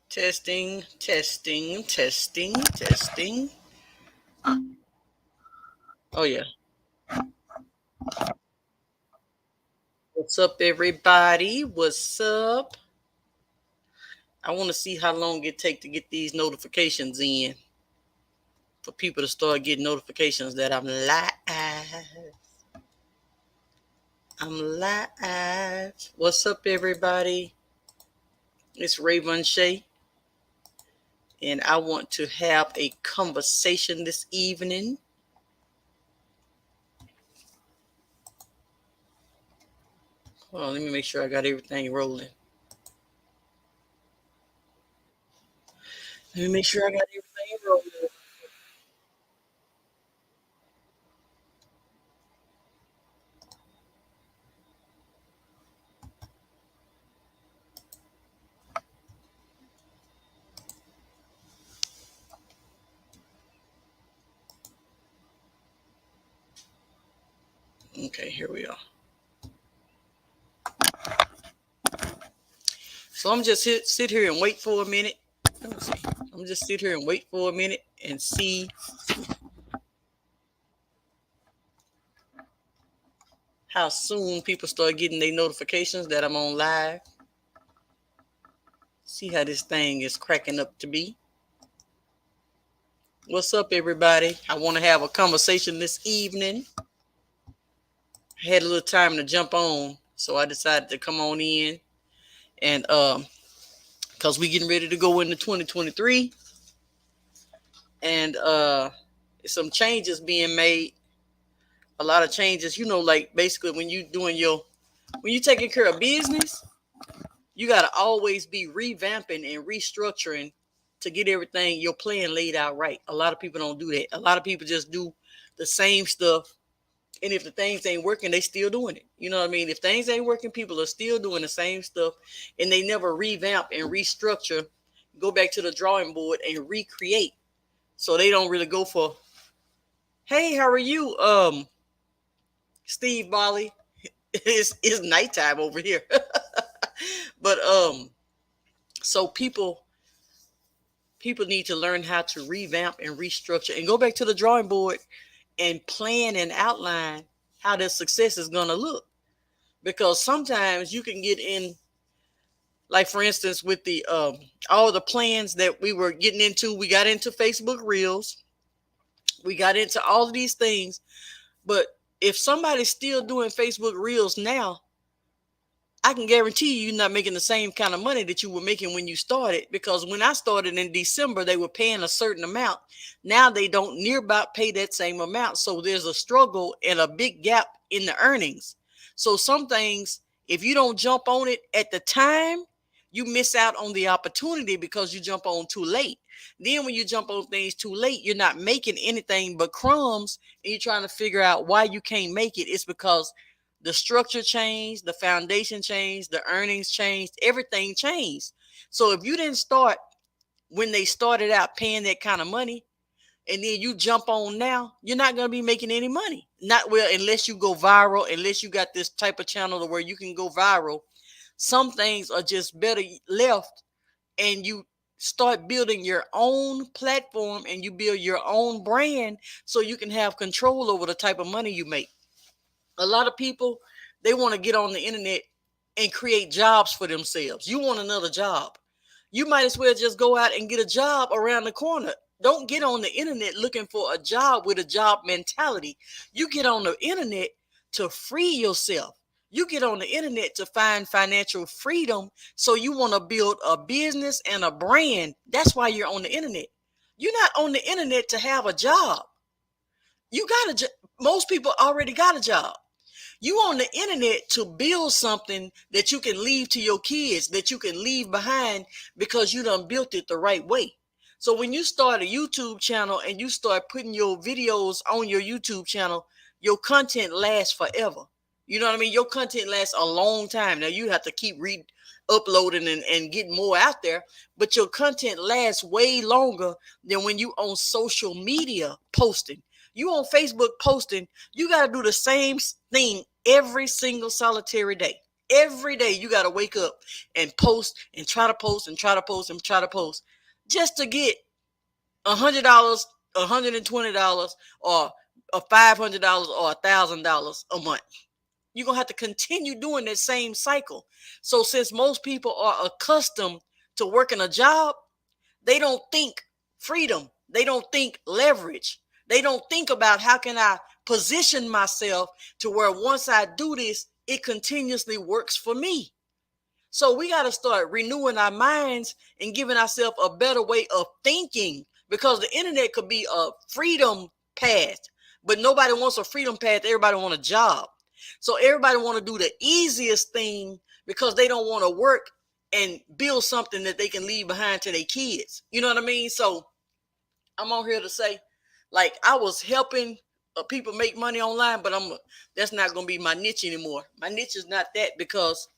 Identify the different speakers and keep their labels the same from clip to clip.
Speaker 1: Testing, testing, testing, testing. Oh, yeah. What's up, everybody? What's up? I want to see how long it take to get these notifications in for people to start getting notifications that I'm live. I'm live. What's up, everybody? It's Rae Vonshae, and I want to have a conversation this evening. Hold on, let me make sure I got everything rolling. Let me make sure I got everything rolling. Okay, here we are. So I'm just sit here and wait for a minute. Let me see. I'm just sit here and wait for a minute and see how soon people start getting their notifications that I'm on live. See how this thing is cracking up to be. What's up, everybody? I want to have a conversation this evening. I had a little time to jump on, so I decided to come on in and because we getting ready to go into 2023 and some changes being made. A lot of changes, like basically when you taking care of business, you got to always be revamping and restructuring to get everything, your plan laid out right. A lot of people don't do that. A lot of people just do the same stuff. And if the things ain't working, they still doing it. You know what I mean? If things ain't working, people are still doing the same stuff and they never revamp and restructure, go back to the drawing board and recreate. So they don't really go for, hey, how are you? Steve Bali. It's nighttime over here. But so people need to learn how to revamp and restructure and go back to the drawing board and plan and outline how their success is going to look. Because sometimes you can get in, like for instance, with the all the plans that we were getting into, we got into Facebook Reels, we got into all of these things. But if somebody's still doing Facebook Reels now, I can guarantee you you're not making the same kind of money that you were making when you started, because when I started in December, they were paying a certain amount. Now they don't near about pay that same amount. So there's a struggle and a big gap in the earnings. So some things, if you don't jump on it at the time, you miss out on the opportunity because you jump on too late. Then when you jump on things too late, you're not making anything but crumbs and you're trying to figure out why you can't make it. It's because the structure changed, the foundation changed, the earnings changed, everything changed. So if you didn't start when they started out paying that kind of money, and then you jump on now, you're not going to be making any money. Not well, unless you go viral, unless you got this type of channel to where you can go viral. Some things are just better left, and you start building your own platform and you build your own brand so you can have control over the type of money you make. A lot of people, they want to get on the internet and create jobs for themselves. You want another job. You might as well just go out and get a job around the corner. Don't get on the internet looking for a job with a job mentality. You get on the internet to free yourself. You get on the internet to find financial freedom. So you want to build a business and a brand. That's why you're on the internet. You're not on the internet to have a job. You got a job. Most people already got a job. You on the internet to build something that you can leave to your kids, that you can leave behind because you done built it the right way. So when you start a YouTube channel and you start putting your videos on your YouTube channel, your content lasts forever. You know what I mean? Your content lasts a long time. Now you have to keep uploading and getting more out there, but your content lasts way longer than when you on social media posting. You on Facebook posting, you got to do the same thing every single solitary day. Every day you got to wake up and post and try to post and try to post and try to post just to get $100, $120, or $500 or $1,000 a month. You're going to have to continue doing that same cycle. So since most people are accustomed to working a job, they don't think freedom. They don't think leverage. They don't think about how can I position myself to where once I do this, it continuously works for me. So we got to start renewing our minds and giving ourselves a better way of thinking, because the internet could be a freedom path, but nobody wants a freedom path. Everybody wants a job. So everybody want to do the easiest thing because they don't want to work and build something that they can leave behind to their kids. You know what I mean? So I'm on here to say, like, I was helping people make money online, but that's not going to be my niche anymore. My niche is not that, because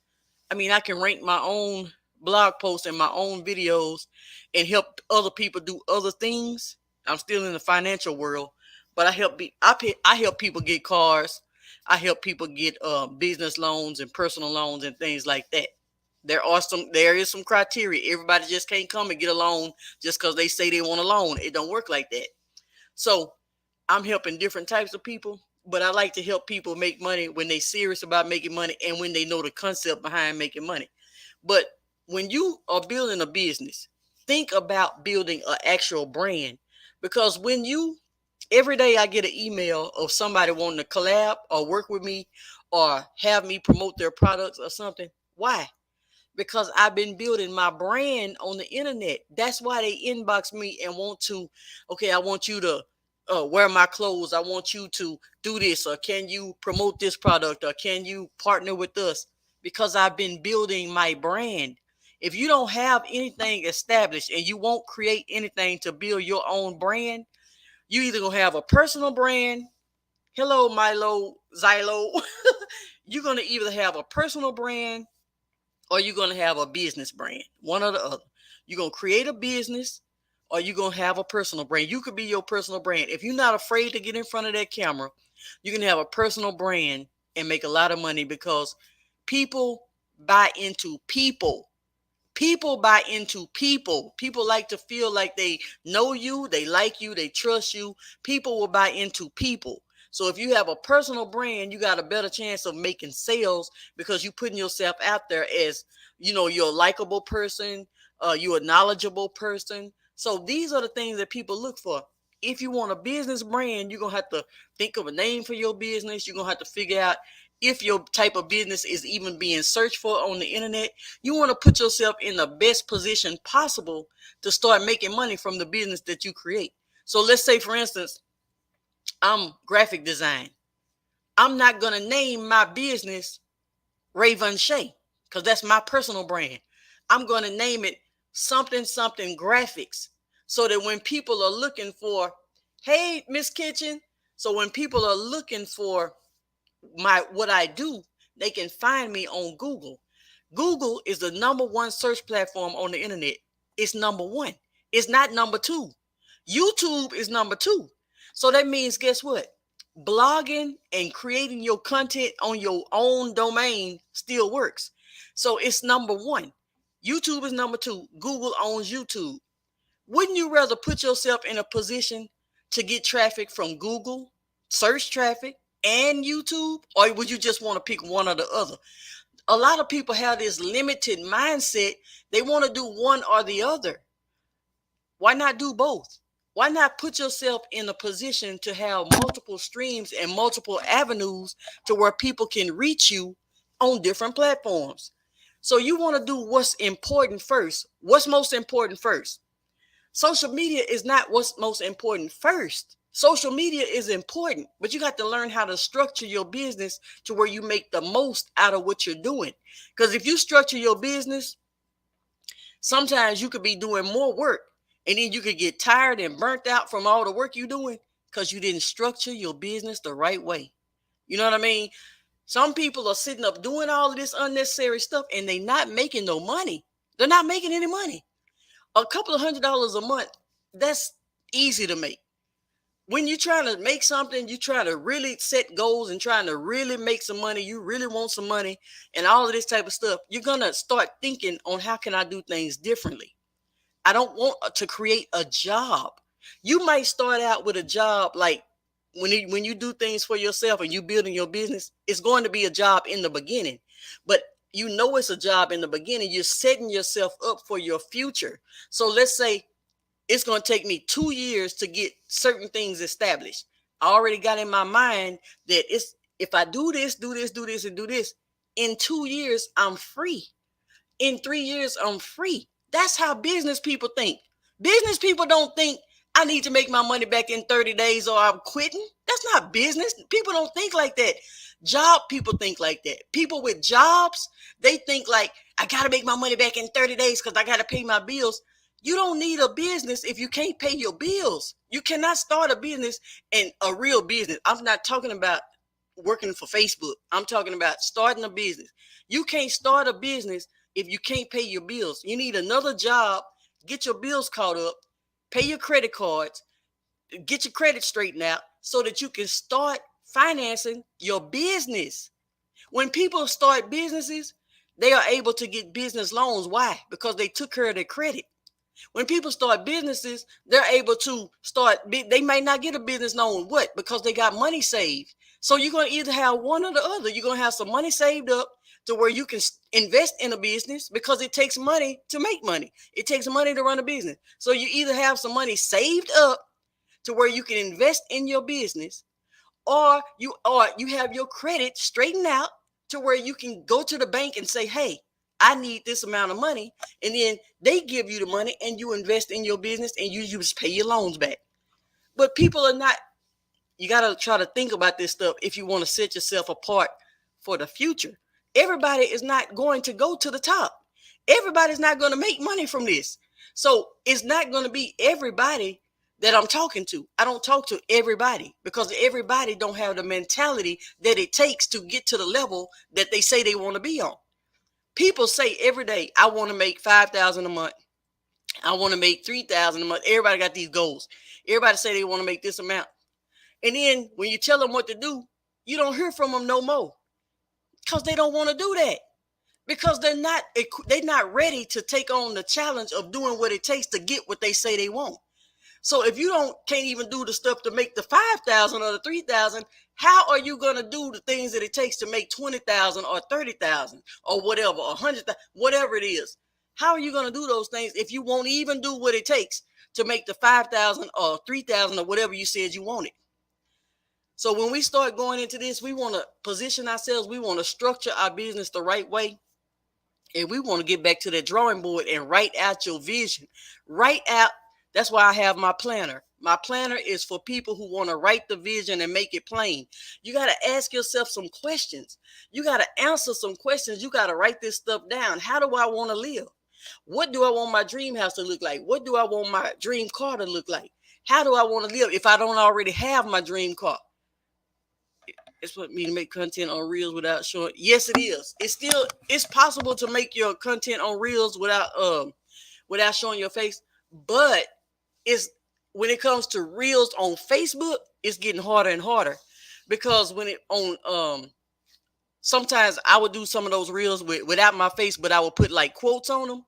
Speaker 1: I mean, I can rank my own blog posts and my own videos and help other people do other things. I'm still in the financial world, but I help people get cars. I help people get business loans and personal loans and things like that. There is some criteria. Everybody just can't come and get a loan just because they say they want a loan. It don't work like that. So I'm helping different types of people, but I like to help people make money when they're serious about making money and when they know the concept behind making money. But when you are building a business, think about building an actual brand, because every day I get an email of somebody wanting to collab or work with me or have me promote their products or something. Why? Because I've been building my brand on the internet. That's why they inbox me and want to, okay, I want you to wear my clothes. I want you to do this, or can you promote this product, or can you partner with us? Because I've been building my brand. If you don't have anything established and you won't create anything to build your own brand, you either gonna have a personal brand. Hello, Milo, Xylo. You're gonna either have a personal brand or you're going to have a business brand, one or the other. You're going to create a business or you're going to have a personal brand. You could be your personal brand. If you're not afraid to get in front of that camera, you can have a personal brand and make a lot of money, because people buy into people. People buy into people. People like to feel like they know you, they like you, they trust you. People will buy into people. So if you have a personal brand, you got a better chance of making sales, because you're putting yourself out there as, you're a likable person, you're a knowledgeable person. So these are the things that people look for. If you want a business brand, you're going to have to think of a name for your business. You're going to have to figure out if your type of business is even being searched for on the internet. You want to put yourself in the best position possible to start making money from the business that you create. So let's say, for instance, I'm graphic design. I'm not going to name my business Rae Vonshae, because that's my personal brand. I'm going to name it something graphics, so that when people are looking for, hey, Miss Kitchen, so when people are looking for what I do, they can find me on Google. Google is the number one search platform on the internet. It's number one. It's not number two. YouTube is number two. So that means, guess what? Blogging and creating your content on your own domain still works. So it's number one. YouTube is number two. Google owns YouTube. Wouldn't you rather put yourself in a position to get traffic from Google, search traffic, and YouTube? Or would you just want to pick one or the other? A lot of people have this limited mindset. They want to do one or the other. Why not do both? Why not put yourself in a position to have multiple streams and multiple avenues to where people can reach you on different platforms? So you want to do what's important first. What's most important first? Social media is not what's most important first. Social media is important, but you got to learn how to structure your business to where you make the most out of what you're doing. Because if you structure your business, sometimes you could be doing more work and then you could get tired and burnt out from all the work you're doing because you didn't structure your business the right way. You know what I mean? Some people are sitting up doing all of this unnecessary stuff and they're not making no money. They're not making any money. A couple of $100s a month, that's easy to make. When you're trying to make something, you try to really set goals and trying to really make some money, you really want some money and all of this type of stuff, you're going to start thinking on how can I do things differently. I don't want to create a job. You might start out with a job like when you do things for yourself and you building your business, it's going to be a job in the beginning. But you know it's a job in the beginning. You're setting yourself up for your future. So let's say it's going to take me 2 years to get certain things established. I already got in my mind that it's if I do this, do this, do this, and do this, in 2 years, I'm free. In 3 years, I'm free. That's how business people think. Business people don't think I need to make my money back in 30 days or I'm quitting. That's not business. People don't think like that. Job people think like that. People with jobs, they think like, I got to make my money back in 30 days because I got to pay my bills. You don't need a business if you can't pay your bills. You cannot start a business and a real business. I'm not talking about working for Facebook. I'm talking about starting a business. You can't start a business if you can't pay your bills. You need another job, get your bills caught up, pay your credit cards, get your credit straightened out so that you can start financing your business. When people start businesses, they are able to get business loans. Why? Because they took care of their credit. When people start businesses, they're able to start, they may not get a business loan. What? Because they got money saved. So you're going to either have one or the other. You're going to have some money saved up to where you can invest in a business because it takes money to make money. It takes money to run a business. So you either have some money saved up to where you can invest in your business, or you have your credit straightened out to where you can go to the bank and say, hey, I need this amount of money. And then they give you the money and you invest in your business and you just pay your loans back. But people are not, you got to try to think about this stuff if you want to set yourself apart for the future. Everybody is not going to go to the top. Everybody's not going to make money from this. So it's not going to be everybody that I'm talking to. I don't talk to everybody because everybody don't have the mentality that it takes to get to the level that they say they want to be on. People say every day, I want to make 5,000 a month. I want to make 3,000 a month. Everybody got these goals. Everybody say they want to make this amount. And then when you tell them what to do, you don't hear from them no more because they don't want to do that, because they're not ready to take on the challenge of doing what it takes to get what they say they want. So if you can't even do the stuff to make the 5,000 or the 3,000, how are you going to do the things that it takes to make 20,000 or 30,000 or whatever, or 100,000, whatever it is? How are you going to do those things if you won't even do what it takes to make the 5,000 or 3,000 or whatever you said you wanted? So when we start going into this, we want to position ourselves. We want to structure our business the right way. And we want to get back to the drawing board and write out your vision. Write out. That's why I have my planner. My planner is for people who want to write the vision and make it plain. You got to ask yourself some questions. You got to answer some questions. You got to write this stuff down. How do I want to live? What do I want my dream house to look like? What do I want my dream car to look like? How do I want to live if I don't already have my dream car? It's what me to make content on Reels without showing. Yes, it is. It's possible to make your content on Reels without showing your face, but it's when it comes to Reels on Facebook, it's getting harder and harder, because when it on sometimes I would do some of those Reels without my face, but I would put like quotes on them,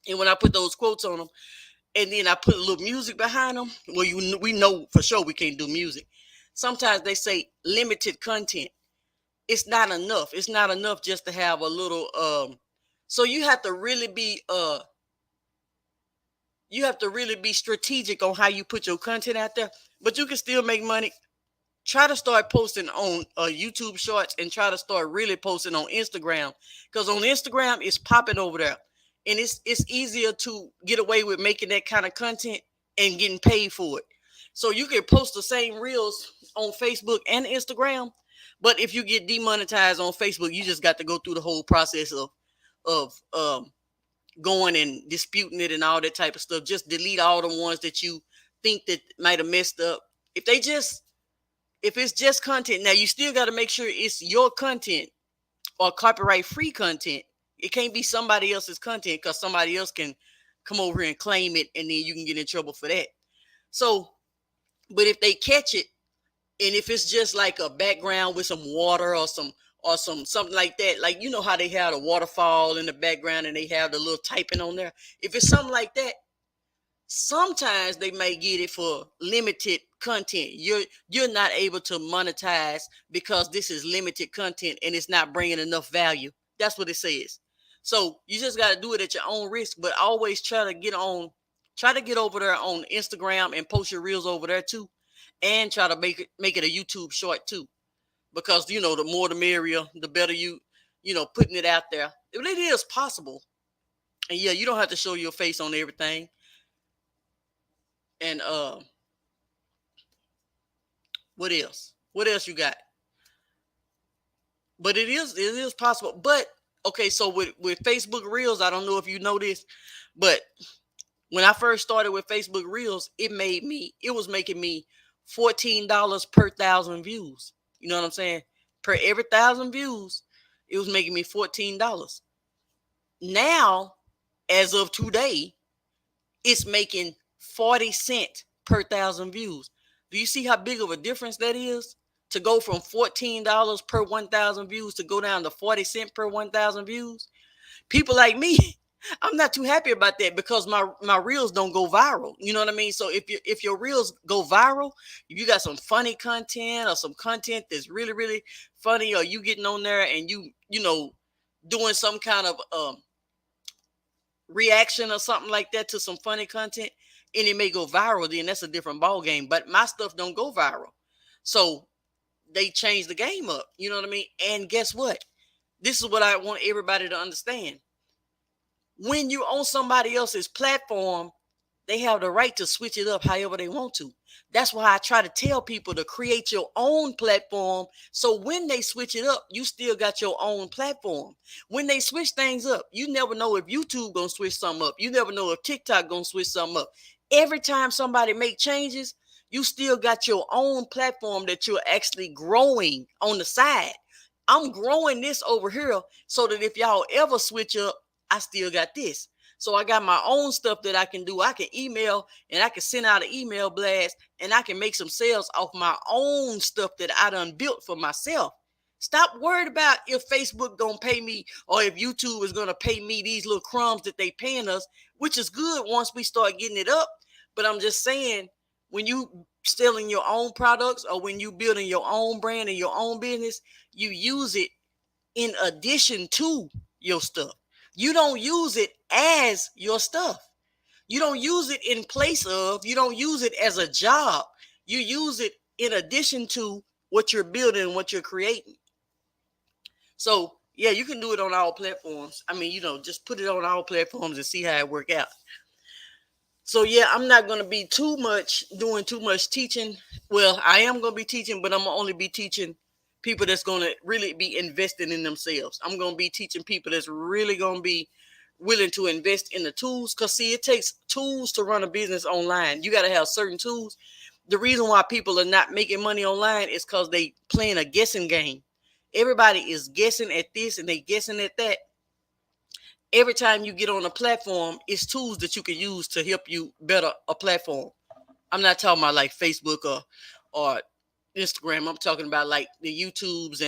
Speaker 1: and when I put those quotes on them, and then I put a little music behind them, well, we know for sure we can't do music. Sometimes they say limited content. It's not enough. It's not enough just to have a little so you have to really be strategic on how you put your content out there, but you can still make money. Try to start posting on YouTube shorts, and try to start really posting on Instagram, because on Instagram it's popping over there, and it's easier to get away with making that kind of content and getting paid for it. So you can post the same reels on Facebook and Instagram, but if you get demonetized on Facebook, you just got to go through the whole process of going and disputing it and all that type of stuff. Just delete all the ones that you think that might have messed up. If it's just content, now you still got to make sure it's your content or copyright free content. It can't be somebody else's content, because somebody else can come over here and claim it, and then you can get in trouble for that. So But if they catch it, and if it's just like a background with some water or something like that, like you know how they have the waterfall in the background and they have the little typing on there. If it's something like that, sometimes they may get it for limited content. You're not able to monetize because this is limited content and it's not bringing enough value. That's what it says. So you just got to do it at your own risk, but always try to get over there on Instagram and post your reels over there too, and try to make it a YouTube short too, because you know the more the merrier, the better putting it out there. It is possible, and yeah, you don't have to show your face on everything. And what else? What else you got? But it is possible. But okay, so with Facebook Reels, I don't know if you know this, but when I first started with Facebook Reels, it was making me $14 per 1,000 views. You know what I'm saying? Per every 1,000 views, it was making me $14. Now, as of today, it's making 40 cents per 1,000 views. Do you see how big of a difference that is? To go from $14 per 1,000 views to go down to 40 cents per 1,000 views. People like me, I'm not too happy about that because my reels don't go viral. You know what I mean? So if your reels go viral, if you got some funny content or some content that's really really funny, or you getting on there and doing some kind of reaction or something like that to some funny content, and it may go viral, then that's a different ball game. But my stuff don't go viral, so they change the game up. You know what I mean? And guess what? This is what I want everybody to understand. When you're on somebody else's platform, they have the right to switch it up however they want to. That's why I try to tell people to create your own platform. So when they switch it up, you still got your own platform. When they switch things up, you never know if YouTube gonna switch something up. You never know if TikTok gonna switch something up. Every time somebody make changes, you still got your own platform that you're actually growing on the side. I'm growing this over here so that if y'all ever switch up, I still got this. So I got my own stuff that I can do. I can email and I can send out an email blast and I can make some sales off my own stuff that I done built for myself. Stop worried about if Facebook gonna pay me or if YouTube is gonna pay me these little crumbs that they paying us, which is good once we start getting it up. But I'm just saying, when you selling your own products or when you building your own brand and your own business, you use it in addition to your stuff. You don't use it as your stuff. You don't use it in place of, you don't use it as a job. You use it in addition to what you're building and what you're creating. So, yeah, you can do it on all platforms. I mean, just put it on all platforms and see how it work out. So, yeah, I'm not going to be doing too much teaching. Well, I am going to be teaching, but I'm going to only be teaching people that's going to really be investing in themselves. I'm going to be teaching people that's really going to be willing to invest in the tools. Because, see, it takes tools to run a business online. You got to have certain tools. The reason why people are not making money online is because they playing a guessing game. Everybody is guessing at this and they guessing at that. Every time you get on a platform, it's tools that you can use to help you better a platform. I'm not talking about like Facebook or Instagram. I'm talking about like the YouTubes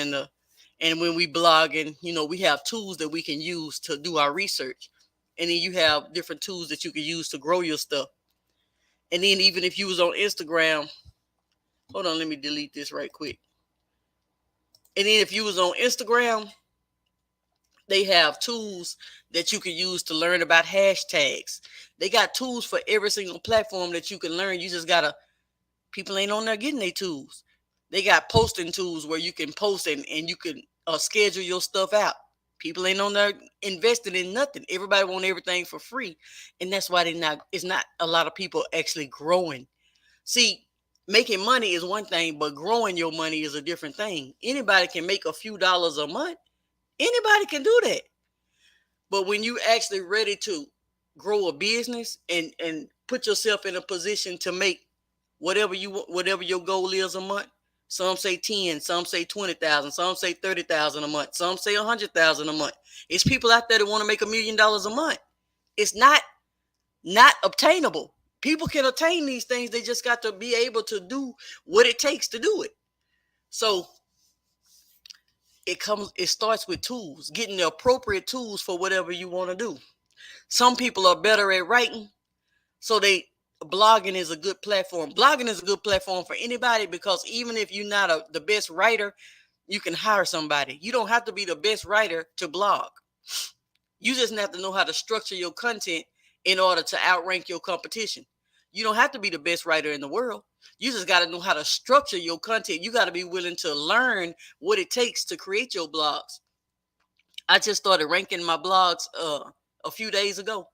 Speaker 1: and when we blog and we have tools that we can use to do our research. And then you have different tools that you can use to grow your stuff. And then even if you was on Instagram, hold on, let me delete this right quick. And then if you was on Instagram, they have tools that you can use to learn about hashtags. They got tools for every single platform that you can learn. You just gotta, people ain't on there getting their tools. They got posting tools where you can post and you can schedule your stuff out. People ain't on there investing in nothing. Everybody want everything for free. And that's why it's not a lot of people actually growing. See, making money is one thing, but growing your money is a different thing. Anybody can make a few dollars a month. Anybody can do that. But when you actually ready to grow a business and put yourself in a position to make whatever your goal is a month, some say 10, some say 20,000, some say 30,000 a month, some say 100,000 a month. It's people out there that want to make $1 million a month. It's not obtainable. People can attain these things. They just got to be able to do what it takes to do it. So it starts with tools, getting the appropriate tools for whatever you want to do. Some people are better at writing, so blogging is a good platform. Blogging is a good platform for anybody, because even if you're not the best writer, you can hire somebody. You don't have to be the best writer to blog. You just have to know how to structure your content in order to outrank your competition. You don't have to be the best writer in the world. You just got to know how to structure your content. You got to be willing to learn what it takes to create your blogs. I just started ranking my blogs a few days ago,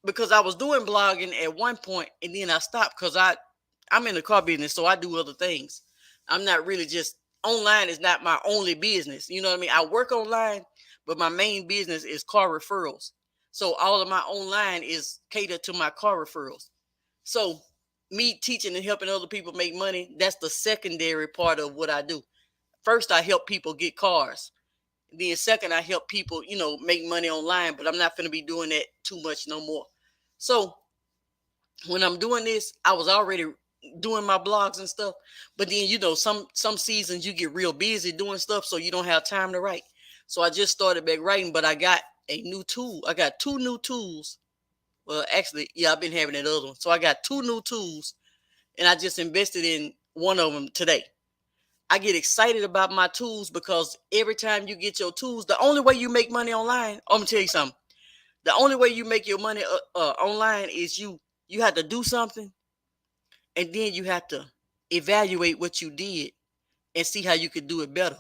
Speaker 1: because I was doing blogging at one point and then I stopped because I'm in the car business, so I do other things. I'm not really just online is not my only business. You know what I mean? I work online, but my main business is car referrals. So all of my online is catered to my car referrals. So me teaching and helping other people make money, that's the secondary part of what I do. First, I help people get cars. Then second, I help people, make money online, but I'm not going to be doing that too much no more. So when I'm doing this, I was already doing my blogs and stuff, but then some seasons you get real busy doing stuff, so you don't have time to write. So I just started back writing, but I got a new tool. I got two new tools. Well, actually, yeah, I've been having that other one. So I got two new tools, and I just invested in one of them today. I get excited about my tools because every time you get your tools, the only way you make money online, I'm gonna tell you something. The only way you make your money online is you have to do something, and then you have to evaluate what you did and see how you could do it better.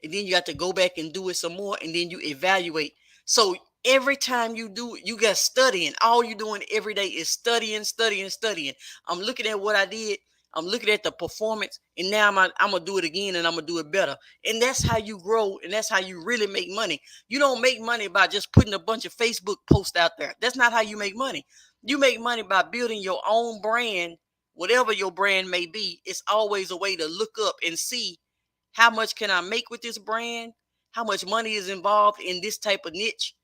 Speaker 1: And then you have to go back and do it some more, and then you evaluate. So every time you do it, you got studying. All you're doing every day is studying, studying, studying. I'm looking at what I did. I'm looking at the performance, and now I'm gonna do it again, and I'm gonna do it better. And that's how you grow, and that's how you really make money. You don't make money by just putting a bunch of Facebook posts out there. That's not how you make money. You make money by building your own brand, whatever your brand may be. It's always a way to look up and see how much can I make with this brand, how much money is involved in this type of niche,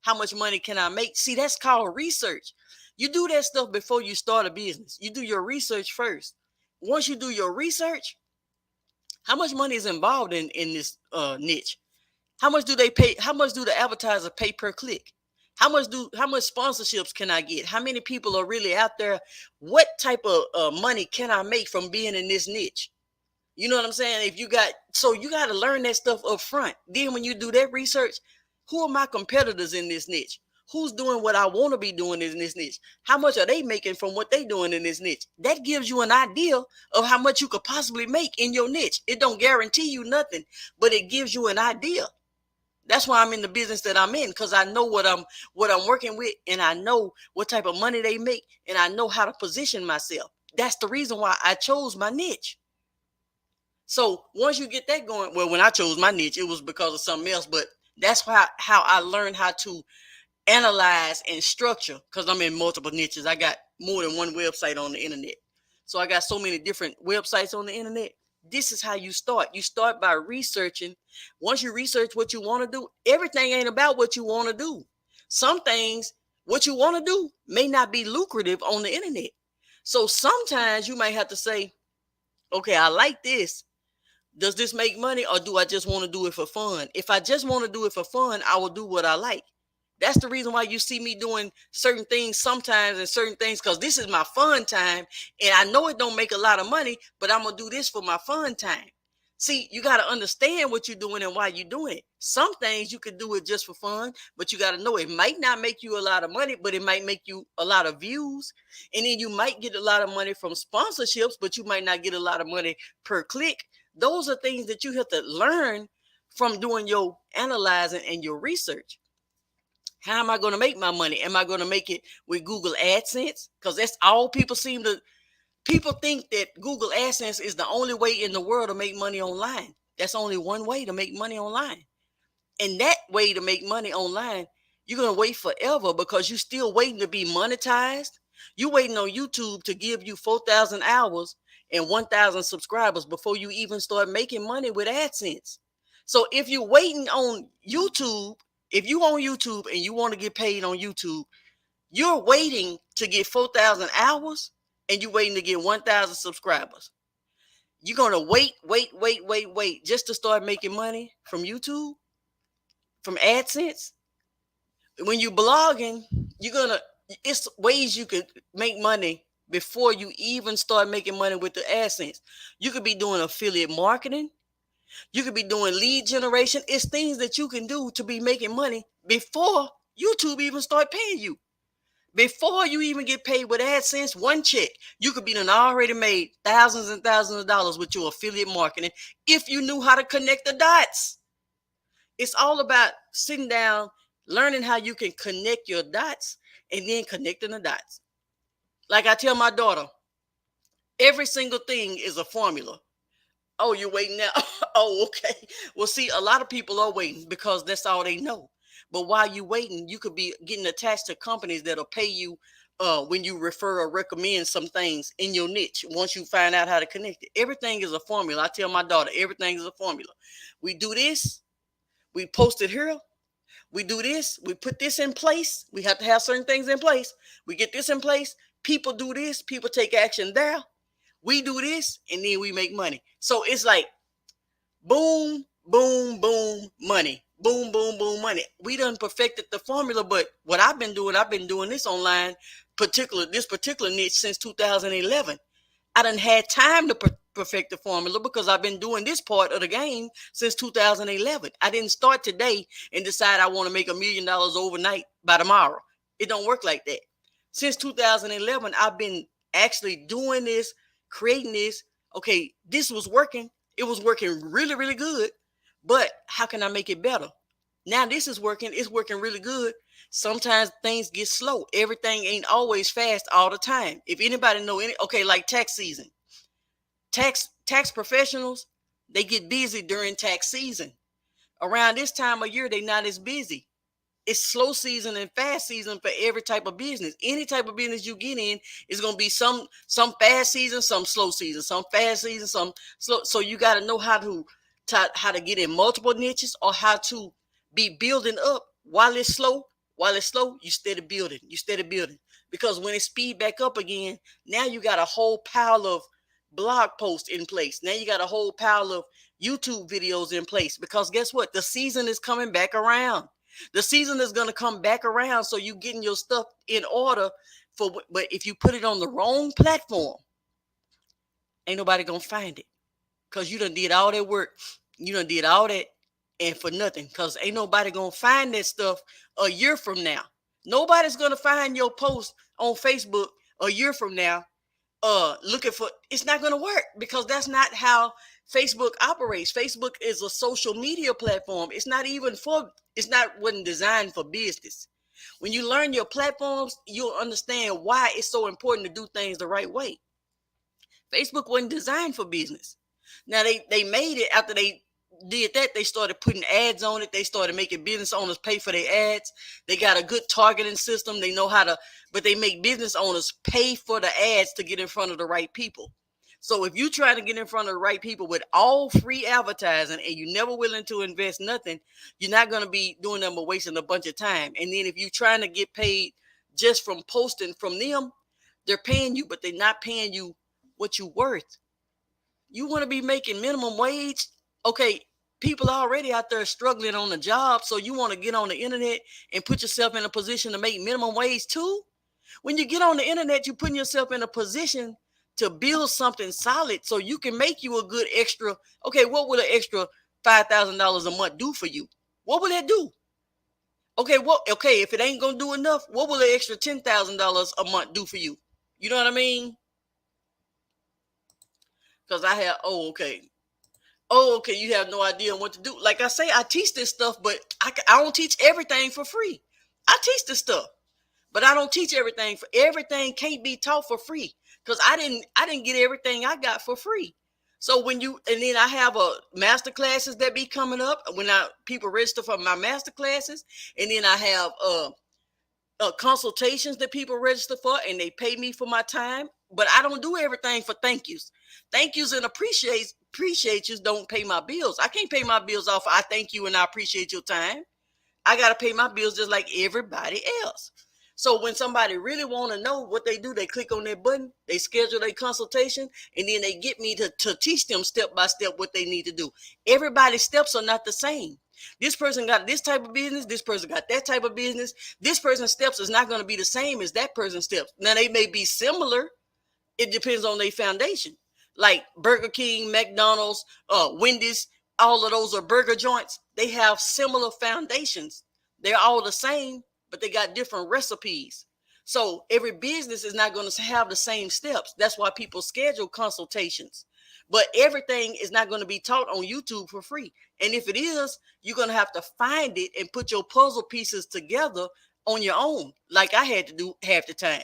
Speaker 1: how much money can I make. See, that's called research. You do that stuff before you start a business. You do your research first. Once you do your research, how much money is involved in this niche? How much do they pay? How much do the advertiser pay per click? How much sponsorships can I get? How many people are really out there? What type of money can I make from being in this niche? You know what I'm saying? You got to learn that stuff up front. Then when you do that research, who are my competitors in this niche? Who's doing what I want to be doing in this niche? How much are they making from what they doing in this niche? That gives you an idea of how much you could possibly make in your niche. It don't guarantee you nothing, but it gives you an idea. That's why I'm in the business that I'm in, because I know what I'm working with, and I know what type of money they make, and I know how to position myself. That's the reason why I chose my niche. So once you get that going, well, when I chose my niche, it was because of something else, but that's how I learned how to analyze and structure, because I'm in multiple niches. I got more than one website on the internet. So I got so many different websites on the internet. This is how you start. You start by researching. Once you research what you want to do, everything ain't about what you want to do. Some things, what you want to do may not be lucrative on the internet. So sometimes you might have to say, okay, I like this. Does this make money, or do I just want to do it for fun? If I just want to do it for fun, I will do what I like. That's the reason why you see me doing certain things sometimes and certain things, because this is my fun time. And I know it don't make a lot of money, but I'm going to do this for my fun time. See, you got to understand what you're doing and why you're doing it. Some things you could do it just for fun, but you got to know it might not make you a lot of money, but it might make you a lot of views. And then you might get a lot of money from sponsorships, but you might not get a lot of money per click. Those are things that you have to learn from doing your analyzing and your research. How am I going to make my money? Am I going to make it with Google AdSense? Because that's all people people think that Google AdSense is the only way in the world to make money online. That's only one way to make money online. And that way to make money online, you're going to wait forever, because you're still waiting to be monetized. You're waiting on YouTube to give you 4,000 hours and 1,000 subscribers before you even start making money with AdSense. So if you're waiting on YouTube, if you on YouTube and you want to get paid on YouTube, You're waiting to get 4,000 hours and you're waiting to get 1,000 subscribers. You're going to wait just to start making money from YouTube, from AdSense. When you're blogging, it's ways you could make money before you even start making money with the AdSense. You could be doing affiliate marketing. You could be doing lead generation. It's things that you can do to be making money before YouTube even start paying you. Before you even get paid with AdSense, one check, you could be done already made thousands and thousands of dollars with your affiliate marketing if you knew how to connect the dots. It's all about sitting down, learning how you can connect your dots, and then connecting the dots. Like I tell my daughter, every single thing is a formula. Oh, you're waiting now? Oh, okay. Well, see, a lot of people are waiting because that's all they know. But while you're waiting, you could be getting attached to companies that'll pay you when you refer or recommend some things in your niche once you find out how to connect it. Everything is a formula. I tell my daughter, everything is a formula. We do this, we post it here, we do this, we put this in place. We have to have certain things in place. We get this in place. People do this, people take action there. We do this, and then we make money. So it's like boom, boom, boom, money. Boom, boom, boom, money. We done perfected the formula, but what I've been doing this online, this particular niche since 2011. I done had time to perfect the formula because I've been doing this part of the game since 2011. I didn't start today and decide I want to make $1 million overnight by tomorrow. It don't work like that. Since 2011, I've been actually doing this, creating this. Okay, this was working. It was working really, really good. But how can I make it better? Now this is working. It's working really good. Sometimes things get slow. Everything ain't always fast all the time. If anybody know like tax season. Tax professionals, they get busy during tax season. Around this time of year, they not as busy. It's slow season and fast season for every type of business. Any type of business you get in is going to be some fast season, some slow season, some fast season, some slow. So you got to know how to get in multiple niches or how to be building up while it's slow. While it's slow, you steady building. Because when it speed back up again, now you got a whole pile of blog posts in place. Now you got a whole pile of YouTube videos in place. Because guess what? The season is coming back around. The season is going to come back around, so you getting your stuff in order but if you put it on the wrong platform, ain't nobody going to find it because you done did all that work. You done did all that and for nothing because ain't nobody going to find that stuff a year from now. Nobody's going to find your post on Facebook a year from now looking for, it's not going to work because that's not how Facebook operates. Facebook is a social media platform. Wasn't designed for business. When you learn your platforms, you'll understand why it's so important to do things the right way. Facebook wasn't designed for business. Now they made it after they did that. They started putting ads on it. They started making business owners pay for their ads. They got a good targeting system. They know how to, but they make business owners pay for the ads to get in front of the right people. So if you try to get in front of the right people with all free advertising and you're never willing to invest nothing, you're not going to be doing them but wasting a bunch of time. And then if you're trying to get paid just from posting from them, they're paying you, but they're not paying you what you're worth. You want to be making minimum wage? Okay, people are already out there struggling on the job, so you want to get on the internet and put yourself in a position to make minimum wage too? When you get on the internet, you're putting yourself in a position to build something solid so you can make you a good extra. Okay, what would an extra $5,000 a month do for you? What will it do? Okay, if it ain't gonna do enough, what will an extra $10,000 a month do for you? You know what I mean? Because you have no idea what to do. Like I say, I teach this stuff, but I don't teach everything for free. I teach this stuff, but I don't teach everything. Everything can't be taught for free because I didn't get everything I got for free. So and then I have master classes that be coming up when people register for my master classes, and then I have consultations that people register for, and they pay me for my time. But I don't do everything for thank yous. Thank yous and appreciate yous don't pay my bills. I can't pay my bills off. I thank you and I appreciate your time. I got to pay my bills just like everybody else. So when somebody really want to know what they do, they click on that button, they schedule a consultation, and then they get me to teach them step by step what they need to do. Everybody's steps are not the same. This person got this type of business, this person got that type of business. This person's steps is not going to be the same as that person's steps. Now they may be similar, it depends on their foundation. Like Burger King, McDonald's, Wendy's, all of those are burger joints. They have similar foundations. They're all the same, but they got different recipes. So every business is not going to have the same steps. That's why people schedule consultations. But everything is not going to be taught on YouTube for free. And if it is, you're going to have to find it and put your puzzle pieces together on your own, like I had to do half the time.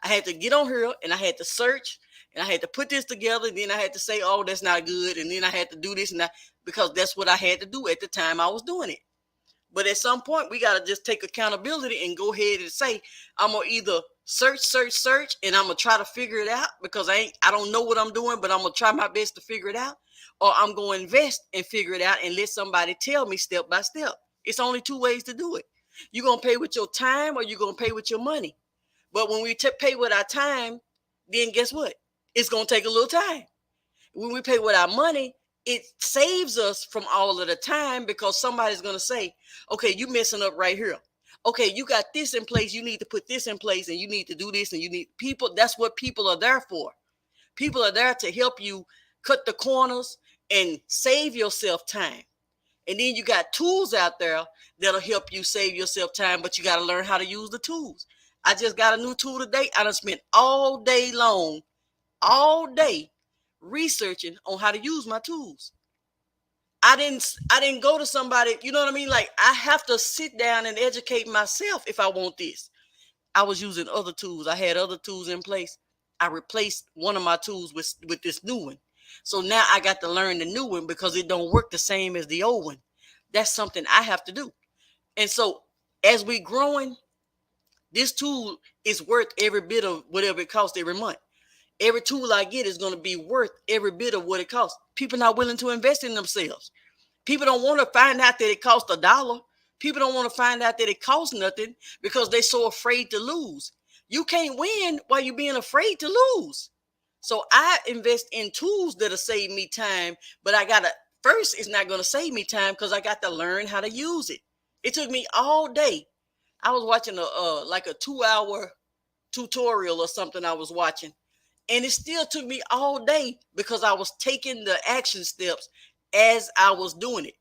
Speaker 1: I had to get on here and I had to search and I had to put this together. And then I had to say, oh, that's not good. And then I had to do this and that because that's what I had to do at the time I was doing it. But at some point, we got to just take accountability and go ahead and say, I'm going to either search, and I'm going to try to figure it out because I don't know what I'm doing, but I'm going to try my best to figure it out. Or I'm going to invest and figure it out and let somebody tell me step by step. It's only two ways to do it. You're going to pay with your time or you're going to pay with your money. But when we pay with our time, then guess what? It's going to take a little time. When we pay with our money, it saves us from all of the time because somebody's going to say, okay, you messing up right here. Okay, you got this in place. You need to put this in place and you need to do this and you need people. That's what people are there for. People are there to help you cut the corners and save yourself time. And then you got tools out there that'll help you save yourself time, but you got to learn how to use the tools. I just got a new tool today. I done spent all day researching on how to use my tools. I didn't go to somebody, you know what I mean? Like I have to sit down and educate myself if I want this. I was using other tools. I had other tools in place. I replaced one of my tools with this new one. So now I got to learn the new one because it don't work the same as the old one. That's something I have to do. And so as we growing, this tool is worth every bit of whatever it costs every month. Every tool I get is going to be worth every bit of what it costs. People not willing to invest in themselves. People don't want to find out that it costs $1. People don't want to find out that it costs nothing because they're so afraid to lose. You can't win while you're being afraid to lose. So I invest in tools that'll save me time, but first it's not going to save me time because I got to learn how to use it. It took me all day. I was watching a 2-hour tutorial or something I was watching. And it still took me all day because I was taking the action steps as I was doing it.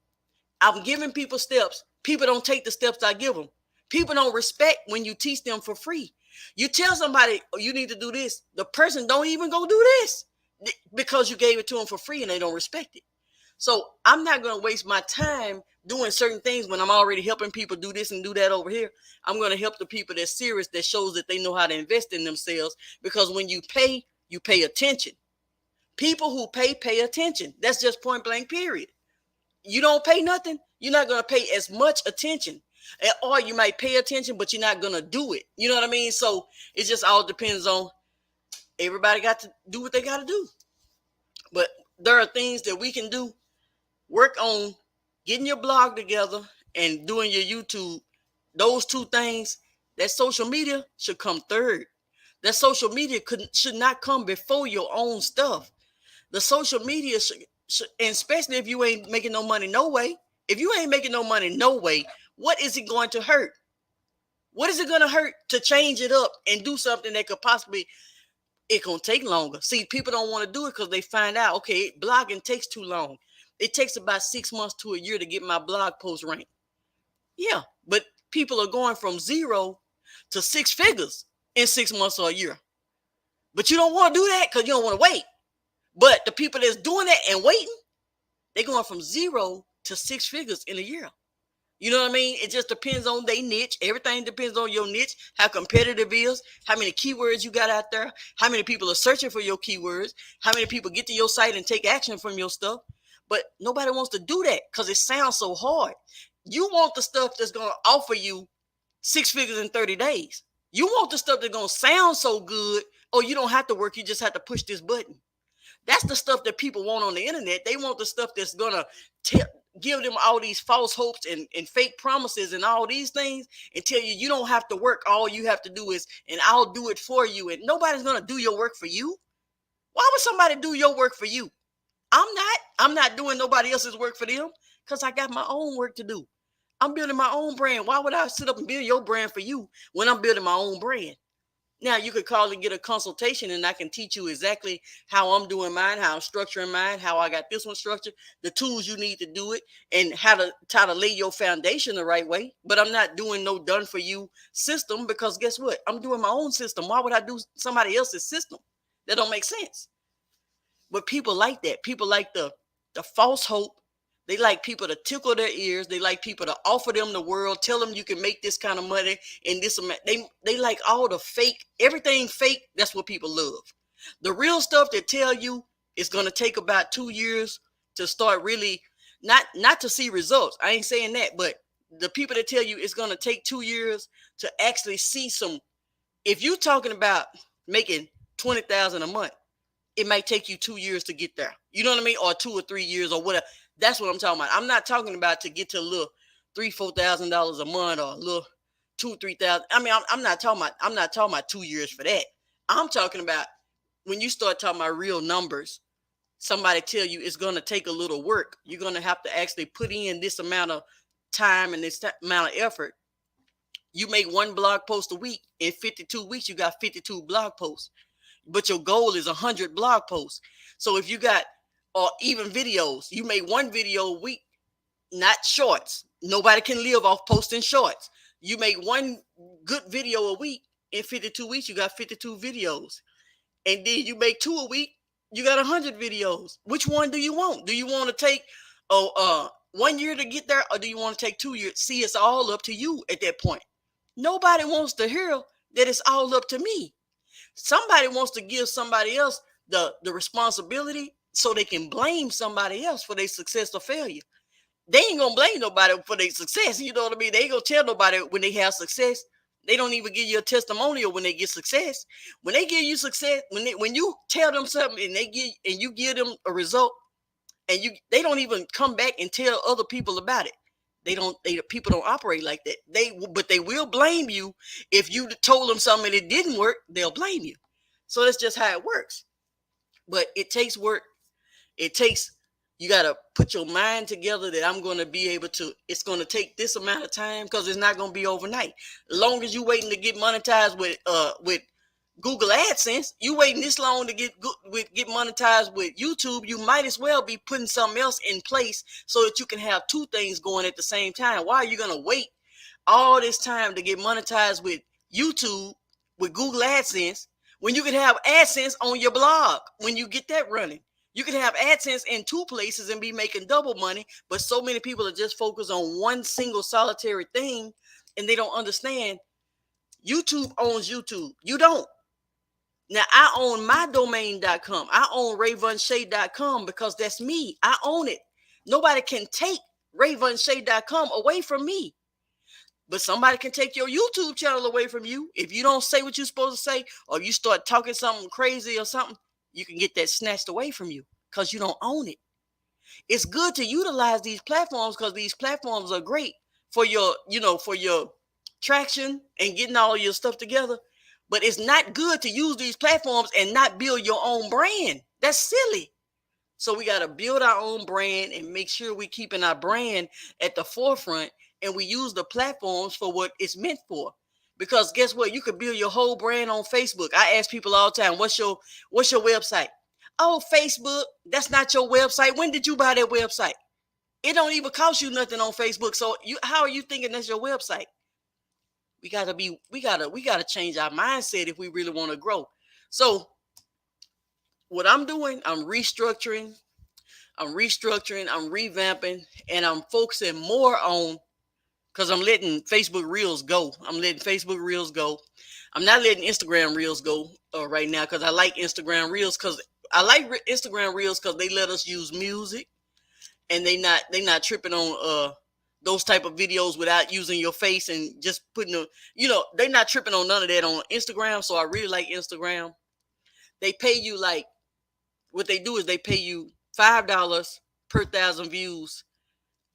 Speaker 1: I'm giving people steps. People don't take the steps I give them. People don't respect when you teach them for free. You tell somebody, oh, you need to do this. The person don't even go do this because you gave it to them for free and they don't respect it. So I'm not going to waste my time doing certain things when I'm already helping people do this and do that over here. I'm going to help the people that's serious, that shows that they know how to invest in themselves, because when you pay attention. People who pay attention. That's just point blank, period. You don't pay nothing, you're not going to pay as much attention. Or you might pay attention, but you're not going to do it. You know what I mean? So it just all depends on, everybody got to do what they got to do. But there are things that we can do. Work on getting your blog together and doing your YouTube. Those two things, that social media should come third. That social media should not come before your own stuff. The social media should, and especially if you ain't making no money, no way. If you ain't making no money, no way, what is it going to hurt? What is it going to hurt to change it up and do something that could possibly, it going to take longer. See, people don't want to do it because they find out, okay, blogging takes too long. It takes about 6 months to a year to get my blog post ranked. Yeah, but people are going from 0 to 6 figures in 6 months or a year. But you don't want to do that because you don't want to wait. But the people that's doing that and waiting, they're going from 0 to 6 figures in a year. You know what I mean? It just depends on their niche. Everything depends on your niche, how competitive it is, how many keywords you got out there, how many people are searching for your keywords, how many people get to your site and take action from your stuff. But nobody wants to do that because it sounds so hard. You want the stuff that's going to offer you 6 figures in 30 days. You want the stuff that's going to sound so good, or you don't have to work, you just have to push this button. That's the stuff that people want on the internet. They want the stuff that's going to give them all these false hopes and fake promises and all these things and tell you you don't have to work. All you have to do is, and I'll do it for you. And nobody's going to do your work for you. Why would somebody do your work for you? I'm not doing nobody else's work for them because I got my own work to do. I'm building my own brand. Why would I sit up and build your brand for you when I'm building my own brand? Now you could call and get a consultation and I can teach you exactly how I'm doing mine, how I'm structuring mine, how I got this one structured, the tools you need to do it, and how to lay your foundation the right way. But I'm not doing no done for you system because guess what? I'm doing my own system. Why would I do somebody else's system? That don't make sense. But people like that. People like the false hope. They like people to tickle their ears. They like people to offer them the world, tell them you can make this kind of money in this amount. They like all the fake, everything fake. That's what people love. The real stuff that tell you it's gonna take about 2 years to start really not to see results. I ain't saying that, but the people that tell you it's gonna take 2 years to actually see some. If you're talking about making 20,000 a month, it might take you 2 years to get there. You know what I mean? Or 2 or 3 years or whatever. That's what I'm talking about. I'm not talking about to get to a little $3,000-4,000 a month or a little 2,000-3,000. I mean, I'm not talking about 2 years for that. I'm talking about when you start talking about real numbers, somebody tell you it's gonna take a little work. You're gonna have to actually put in this amount of time and this amount of effort. You make one blog post a week. In 52 weeks, you got 52 blog posts, but your goal is 100 blog posts. So if you got, or even videos, you make one video a week, not shorts. Nobody can live off posting shorts. You make one good video a week. In 52 weeks, you got 52 videos. And then you make two a week, you got 100 videos. Which one do you want? Do you want to take 1 year to get there, or do you want to take 2 years? See, it's all up to you at that point. Nobody wants to hear that it's all up to me. Somebody wants to give somebody else the responsibility so they can blame somebody else for their success or failure. They ain't gonna blame nobody for their success. You know what I mean? They ain't gonna tell nobody when they have success. They don't even give you a testimonial when they get success. When they give you success, when you tell them something and you give them a result, and they don't even come back and tell other people about it. People don't operate like that. But they will blame you if you told them something and it didn't work. They'll blame you. So that's just how it works. But it takes work. You got to put your mind together that I'm going to be able to. It's going to take this amount of time because it's not going to be overnight. As long as you waiting to get monetized with Google AdSense, you waiting this long to get monetized with YouTube, you might as well be putting something else in place so that you can have two things going at the same time. Why are you going to wait all this time to get monetized with YouTube, with Google AdSense, when you can have AdSense on your blog when you get that running? You can have AdSense in two places and be making double money, but so many people are just focused on one single solitary thing, and they don't understand YouTube owns YouTube. You don't. Now, I own mydomain.com. I own Raevonshae.com because that's me. I own it. Nobody can take Raevonshae.com away from me. But somebody can take your YouTube channel away from you. If you don't say what you're supposed to say, or you start talking something crazy or something, you can get that snatched away from you because you don't own it. It's good to utilize these platforms because these platforms are great for your traction and getting all your stuff together. But it's not good to use these platforms and not build your own brand. That's silly. So we got to build our own brand and make sure we're keeping our brand at the forefront, and we use the platforms for what it's meant for. Because guess what? You could build your whole brand on Facebook. I ask people all the time, what's your website? Oh, Facebook, that's not your website. When did you buy that website? It don't even cost you nothing on Facebook. So how are you thinking that's your website? We gotta change our mindset if we really want to grow. So what I'm doing, I'm restructuring, I'm revamping, and I'm focusing more on, because I'm letting Facebook Reels go. I'm not letting Instagram Reels go right now because I like Instagram Reels because they let us use music, and they not tripping on those type of videos without using your face and just putting they're not tripping on none of that on Instagram. So I really like Instagram. They pay you what they do is they pay you $5 per 1,000 views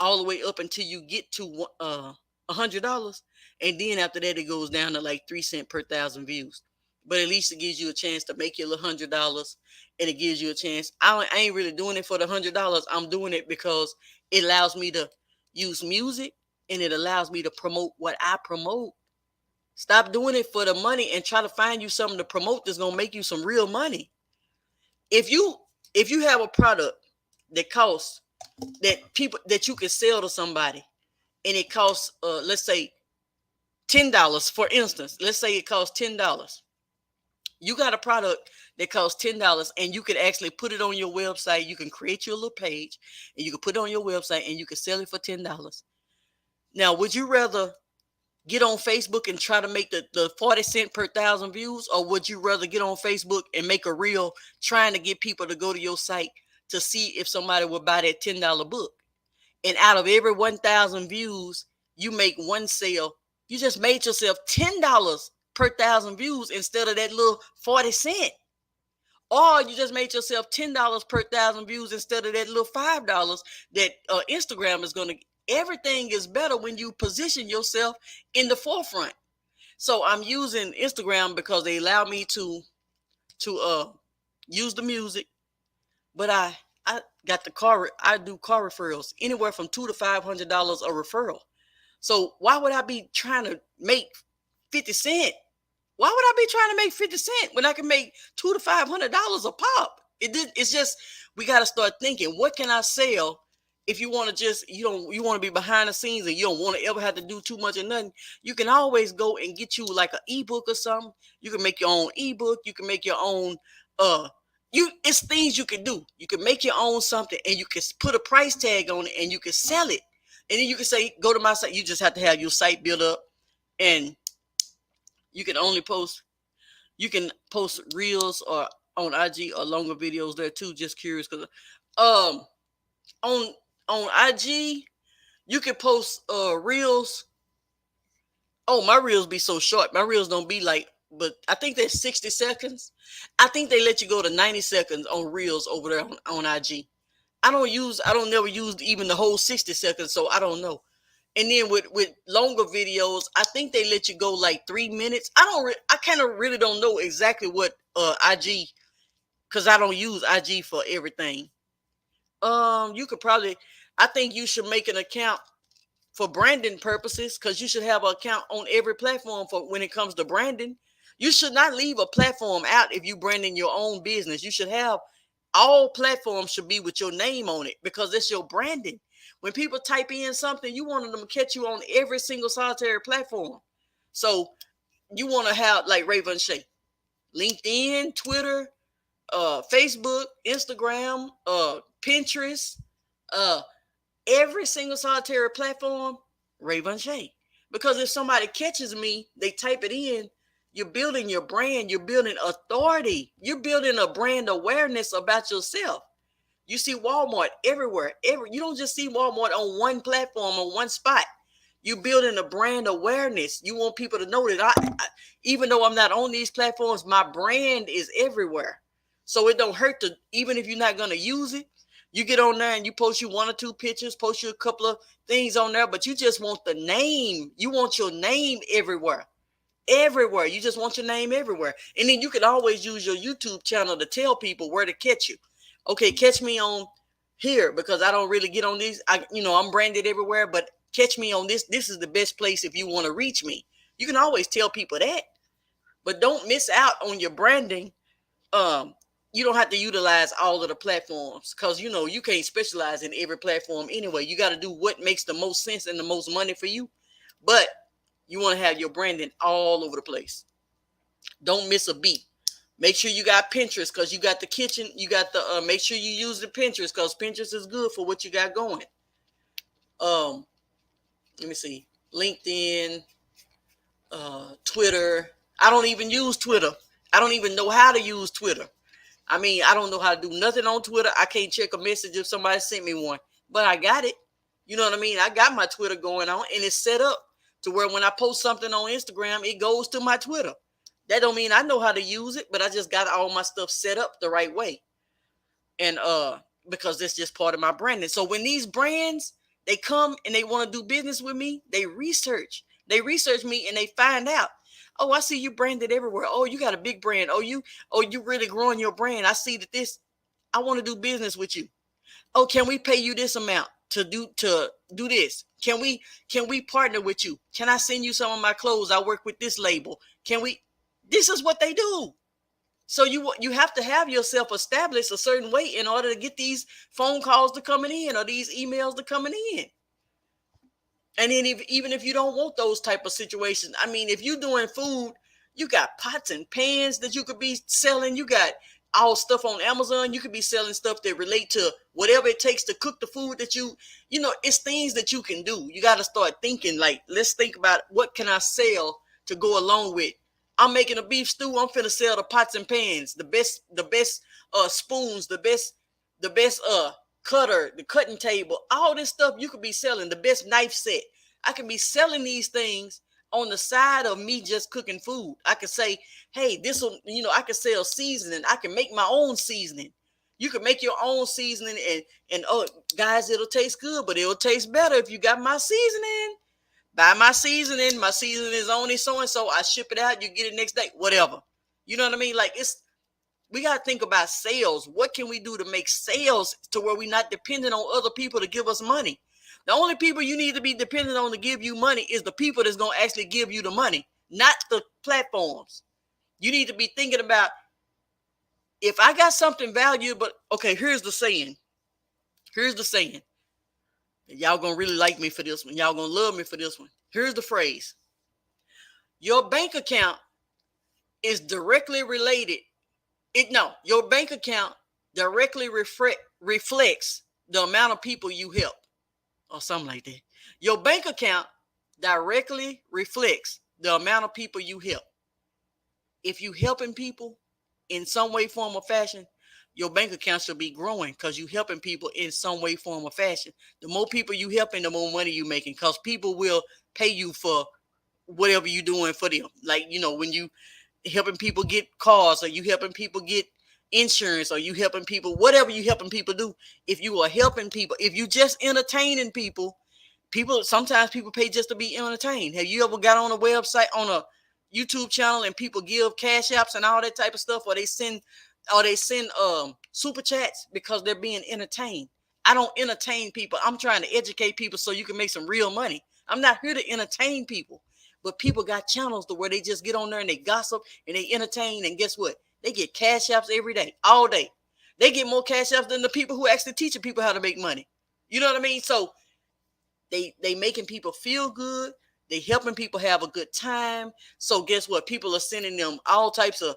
Speaker 1: all the way up until you get to $100, and then after that it goes down to like 3 cents per thousand views. But at least it gives you a chance to make your little $100, and it gives you a chance. I ain't really doing it for the $100. I'm doing it because it allows me to use music, and it allows me to promote what I promote. Stop doing it for the money and try to find you something to promote that's gonna make you some real money. If you have a product that costs, that people that you can sell to somebody, and it costs let's say $10, for instance. Let's say it costs $10. You got a product that costs $10, and you can actually put it on your website. You can create your little page, and you can put it on your website, and you can sell it for $10. Now, would you rather get on Facebook and try to make the 40 cent per thousand views, or would you rather get on Facebook and make a reel trying to get people to go to your site to see if somebody will buy that $10 book? And out of every 1,000 views, you make one sale. You just made yourself $10 per thousand views instead of that little 40 cent. Or you just made yourself $10 per thousand views instead of that little $5 that Instagram is going to. Everything is better when you position yourself in the forefront. So I'm using Instagram because they allow me to use the music, but I got the car. I do car referrals anywhere from $200 to $500 a referral. So why would I be trying to make 50 cent? Why would I be trying to make 50 cent when I can make $200 to $500 a pop? It's just, we got to start thinking, what can I sell? If you want to just, you want to be behind the scenes and you don't want to ever have to do too much of nothing, you can always go and get you like an ebook or something. You can make your own ebook. You can make your own, it's things you can do. You can make your own something, and you can put a price tag on it, and you can sell it. And then you can say, go to my site. You just have to have your site built up, and you can post reels or on IG or longer videos there too. Just curious, because on IG you can post reels. Oh, my reels be so short. My reels don't be like, but I think they're 60 seconds. I think they let you go to 90 seconds on reels over there on IG. I don't never use even the whole 60 seconds, so I don't know. And then with longer videos, I think they let you go like 3 minutes. I kind of really don't know exactly what IG, because I don't use IG for everything. You could probably, I think you should make an account for branding purposes, because you should have an account on every platform for when it comes to branding. You should not leave a platform out if you branding your own business. You should have, all platforms should be with your name on it, because it's your branding. When people type in something, you want them to catch you on every single solitary platform. So you want to have like Rae Vonshae, LinkedIn, Twitter, Facebook, Instagram, Pinterest, every single solitary platform, Rae Vonshae. Because if somebody catches me, they type it in, you're building your brand, you're building authority, you're building a brand awareness about yourself. You see Walmart everywhere. You don't just see Walmart on one platform, on one spot. You're building a brand awareness. You want people to know that even though I'm not on these platforms, my brand is everywhere. So it don't hurt to, even if you're not going to use it, you get on there and you post you 1 or 2 pictures, post you a couple of things on there, but you just want the name. You want your name everywhere. Everywhere. You just want your name everywhere. And then you can always use your YouTube channel to tell people where to catch you. Okay, catch me on here, because I don't really get on these. I'm branded everywhere, but catch me on this. This is the best place if you want to reach me. You can always tell people that, but don't miss out on your branding. You don't have to utilize all of the platforms, because you can't specialize in every platform anyway. You got to do what makes the most sense and the most money for you. But you want to have your branding all over the place. Don't miss a beat. Make sure you got Pinterest, because you got the kitchen. You got the make sure you use the Pinterest, because Pinterest is good for what you got going. Let me see. LinkedIn, Twitter. I don't even use Twitter. I don't even know how to use Twitter. I mean, I don't know how to do nothing on Twitter. I can't check a message if somebody sent me one, but I got it. You know what I mean? I got my Twitter going on, and it's set up to where when I post something on Instagram, it goes to my Twitter. That don't mean I know how to use it, but I just got all my stuff set up the right way. And because it's just part of my branding. So when these brands They come and they want to do business with me. They research. They research me and they find out. Oh, I see you branded everywhere. Oh, you got a big brand. Oh, you really growing your brand. I see that this. I want to do business with you. Oh, can we pay you this amount to do this? Can we partner with you? Can I send you some of my clothes? I work with this label. Can we? This is what they do. So you have to have yourself established a certain way in order to get these phone calls to coming in or these emails to coming in. And then even if you don't want those type of situations, I mean, if you're doing food, you got pots and pans that you could be selling. You got all stuff on Amazon. You could be selling stuff that relate to whatever it takes to cook the food that it's things that you can do. You got to start thinking like, let's think about what can I sell to go along with. I'm making a beef stew. I'm finna sell the pots and pans, the best spoons, the best cutter, the cutting table, all this stuff you could be selling, the best knife set. I can be selling these things on the side of me just cooking food. I could say, hey, this will, I could sell seasoning. I can make my own seasoning. You can make your own seasoning and oh, guys, it'll taste good, but it'll taste better if you got my seasoning. Buy my seasoning. My seasoning is only so and so. I ship it out. You get it next day. Whatever. You know what I mean? Like we got to think about sales. What can we do to make sales to where we're not dependent on other people to give us money? The only people you need to be dependent on to give you money is the people that's going to actually give you the money, not the platforms. You need to be thinking about, if I got something valuable, okay, here's the saying. Here's the saying. Y'all going to really like me for this one. Y'all going to love me for this one. Here's the phrase. Your bank account is directly related. Your bank account directly reflects the amount of people you help, or something like that. Your bank account directly reflects the amount of people you help. If you helping people in some way, form, or fashion, your bank account should be growing because you helping people in some way, form, or fashion. The more people you helping, the more money you making, because people will pay you for whatever you're doing for them. Like, when you helping people get cars, or you helping people get insurance, or you helping people, whatever you helping people do. If you are helping people, if you just entertaining people, sometimes people pay just to be entertained. Have you ever got on a website, on a YouTube channel, and people give cash apps and all that type of stuff, or they send super chats because they're being entertained? I don't entertain people. I'm trying to educate people so you can make some real money. I'm not here to entertain people. But people got channels to where they just get on there and they gossip and they entertain. And guess what? They get cash apps every day, all day. They get more cash apps than the people who actually teaching people how to make money. You know what I mean? So they making people feel good. They helping people have a good time. So guess what? People are sending them all types of,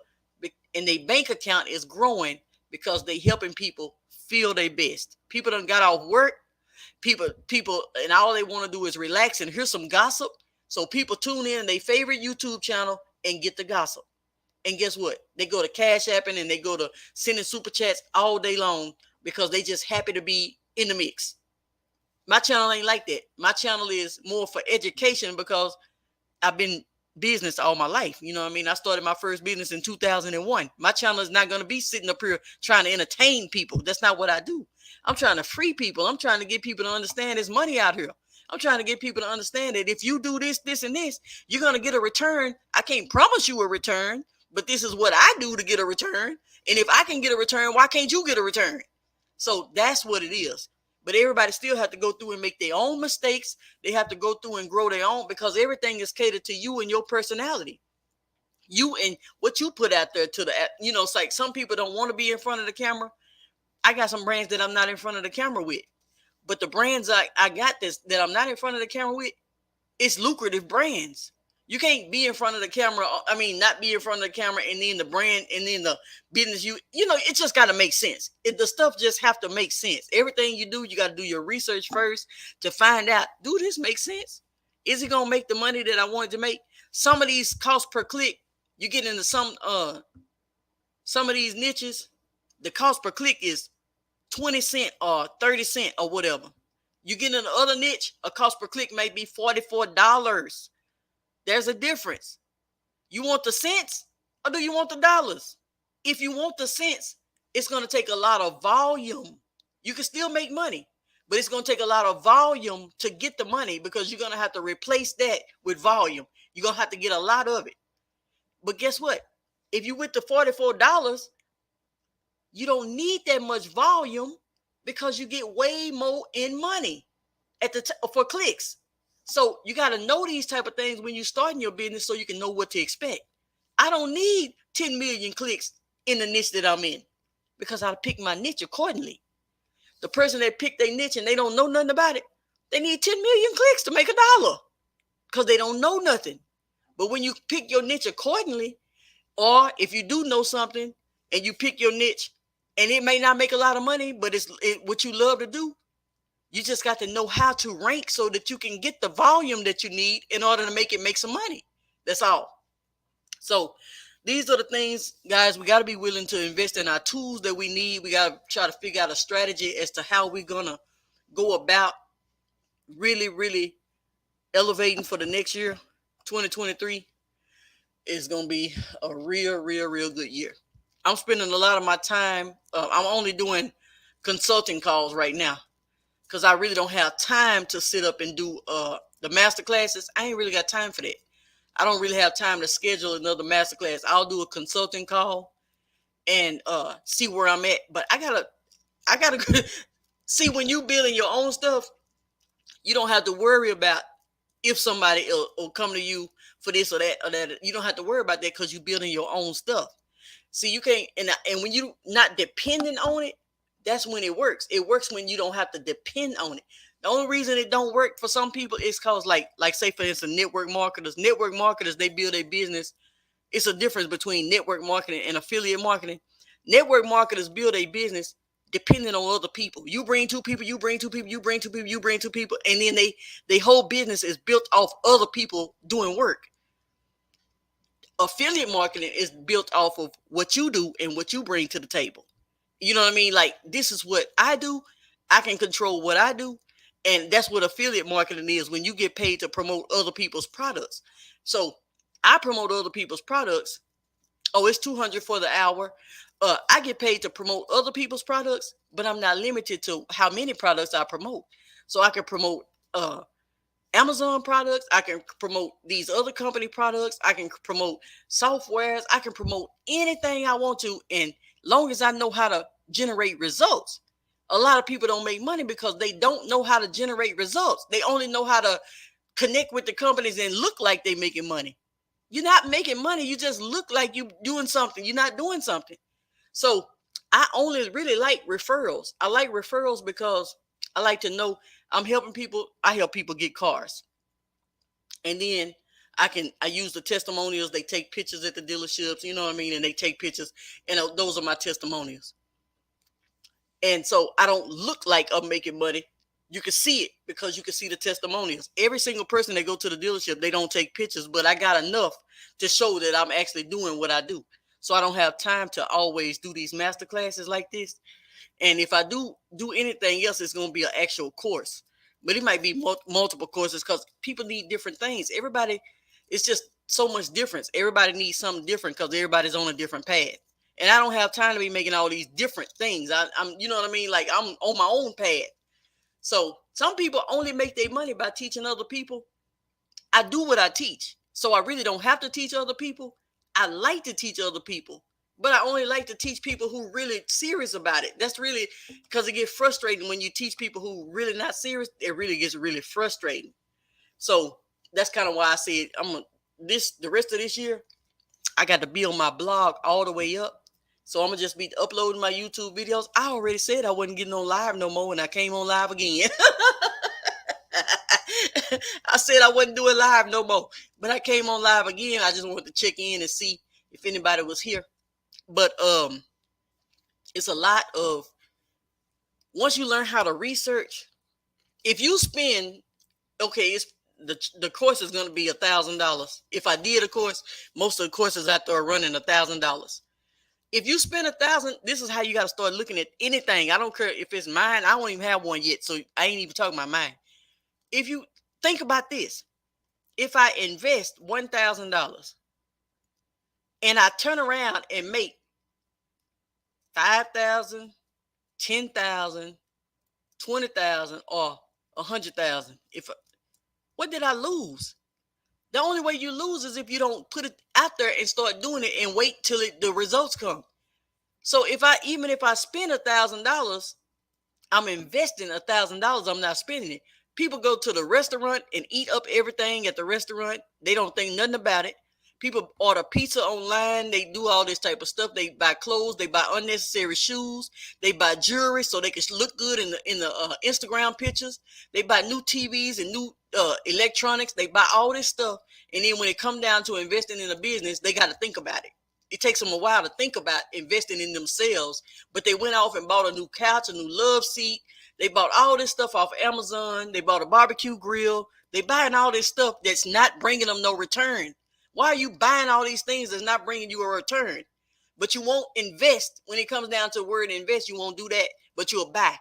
Speaker 1: and their bank account is growing because they helping people feel their best. People done got off work. People, and all they want to do is relax and hear some gossip. So people tune in their favorite YouTube channel and get the gossip. And guess what? They go to Cash App and they go to sending super chats all day long because they just happy to be in the mix. My channel ain't like that. My channel is more for education because I've been business all my life. You know what I mean? I started my first business in 2001. My channel is not going to be sitting up here trying to entertain people. That's not what I do. I'm trying to free people. I'm trying to get people to understand there's money out here. I'm trying to get people to understand that if you do this, this, and this, you're going to get a return. I can't promise you a return, but this is what I do to get a return. And if I can get a return, why can't you get a return? So that's what it is. But everybody still have to go through and make their own mistakes. They have to go through and grow their own, because everything is catered to you and your personality. You and what you put out there to the, it's like some people don't want to be in front of the camera. I got some brands that I'm not in front of the camera with. But the brands I got that I'm not in front of the camera with, it's lucrative brands. You can't be in front of the camera. I mean, not be in front of the camera and then the brand and then the business. It just got to make sense. The stuff just have to make sense. Everything you do, you got to do your research first to find out, do this make sense? Is it going to make the money that I wanted to make? Some of these cost per click, you get into some of these niches, the cost per click is 20 cents or 30 cents or whatever. You get in another niche, a cost per click may be $44. There's a difference. You want the cents or do you want the dollars? If you want the cents, it's going to take a lot of volume. You can still make money, But it's going to take a lot of volume to get the money, because you're going to have to replace that with volume. You're going to have to get a lot of it. But guess what? If you went to $44, you don't need that much volume, because you get way more in money for clicks. So you got to know these type of things when you're starting your business, so you can know what to expect. I don't need 10 million clicks in the niche that I'm in, because I pick my niche accordingly. The person that picked their niche and they don't know nothing about it, they need 10 million clicks to make $1, because they don't know nothing. But when you pick your niche accordingly, or if you do know something and you pick your niche, and it may not make a lot of money, but it's what you love to do, you just got to know how to rank so that you can get the volume that you need in order to make some money. That's all. So these are the things, guys. We got to be willing to invest in our tools that we need. We got to try to figure out a strategy as to how we're going to go about really, really elevating for the next year. 2023 is going to be a real, real, real good year. I'm spending a lot of my time. I'm only doing consulting calls right now, because I really don't have time to sit up and do the master classes. I ain't really got time for that. I don't really have time to schedule another master class. I'll do a consulting call and see where I'm at. But I gotta see, when you building your own stuff, you don't have to worry about if somebody will come to you for this or that or that. You don't have to worry about that, because you're building your own stuff. See, you can't, and when you not dependent on it, that's when it works. It works when you don't have to depend on it. The only reason it don't work for some people is because, like say for instance, network marketers, they build a business. It's a difference between network marketing and affiliate marketing. Network marketers build a business depending on other people. You bring two people, you bring two people, you bring two people, you bring two people, and then they whole business is built off other people doing work. Affiliate marketing is built off of what you do and what you bring to the table. You know what I mean? Like, this is what I do. I can control what I do. And that's what affiliate marketing is, when you get paid to promote other people's products. So I promote other people's products. Oh, it's $200 for the hour. I get paid to promote other people's products, but I'm not limited to how many products I promote. So I can promote Amazon products. I can promote these other company products. I can promote softwares. I can promote anything I want to, and long as I know how to generate results. A lot of people don't make money because they don't know how to generate results. They only know how to connect with the companies and look like they're making money. You're not making money. You just look like you're doing something. You're not doing something. So I only really like referrals. I like referrals because I like to know I'm helping people. I help people get cars. And then I use the testimonials. They take pictures at the dealerships, you know what I mean? And they take pictures, and those are my testimonials. And so I don't look like I'm making money. You can see it because you can see the testimonials. Every single person that go to the dealership, they don't take pictures, but I got enough to show that I'm actually doing what I do. So I don't have time to always do these master classes like this. And if I do anything else, it's going to be an actual course. But it might be multiple courses, because people need different things. Everybody, it's just so much difference. Everybody needs something different because everybody's on a different path. And I don't have time to be making all these different things. I'm, you know what I mean? Like, I'm on my own path. So some people only make their money by teaching other people. I do what I teach. So I really don't have to teach other people. I like to teach other people, but I only like to teach people who really serious about it. That's really, because it gets frustrating when you teach people who really not serious. It really gets really frustrating. So that's kind of why I said the rest of this year, I got to be on my blog all the way up. So I'm gonna just be uploading my YouTube videos. I already said I wasn't getting on live no more, and I came on live again. I said I wasn't doing live no more, but I came on live again. I just wanted to check in and see if anybody was here. But it's a lot of, once you learn how to research, if you spend, okay, it's the course is going to be $1,000. If I did a course, most of the courses out there are running $1,000. If you spend $1,000, this is how you got to start looking at anything. I don't care if it's mine. I don't even have one yet, so I ain't even talking about mine. If you think about this, if I invest $1,000 and I turn around and make 5,000, 10,000, 20,000 or 100,000. If what did I lose? The only way you lose is if you don't put it out there and start doing it and wait till the results come. So even if I spend $1,000, I'm investing $1,000. I'm not spending it. People go to the restaurant and eat up everything at the restaurant. They don't think nothing about it. People order pizza online. They do all this type of stuff. They buy clothes. They buy unnecessary shoes. They buy jewelry so they can look good in the Instagram pictures. They buy new TVs and new electronics. They buy all this stuff, and then when it come down to investing in a business, they got to think about it. It takes them a while to think about investing in themselves, but they went off and bought a new couch, a new love seat. They bought all this stuff off Amazon. They bought a barbecue grill. They buying all this stuff that's not bringing them no return. Why are you buying all these things that's not bringing you a return? But you won't invest. When it comes down to the word invest, you won't do that, but you'll buy.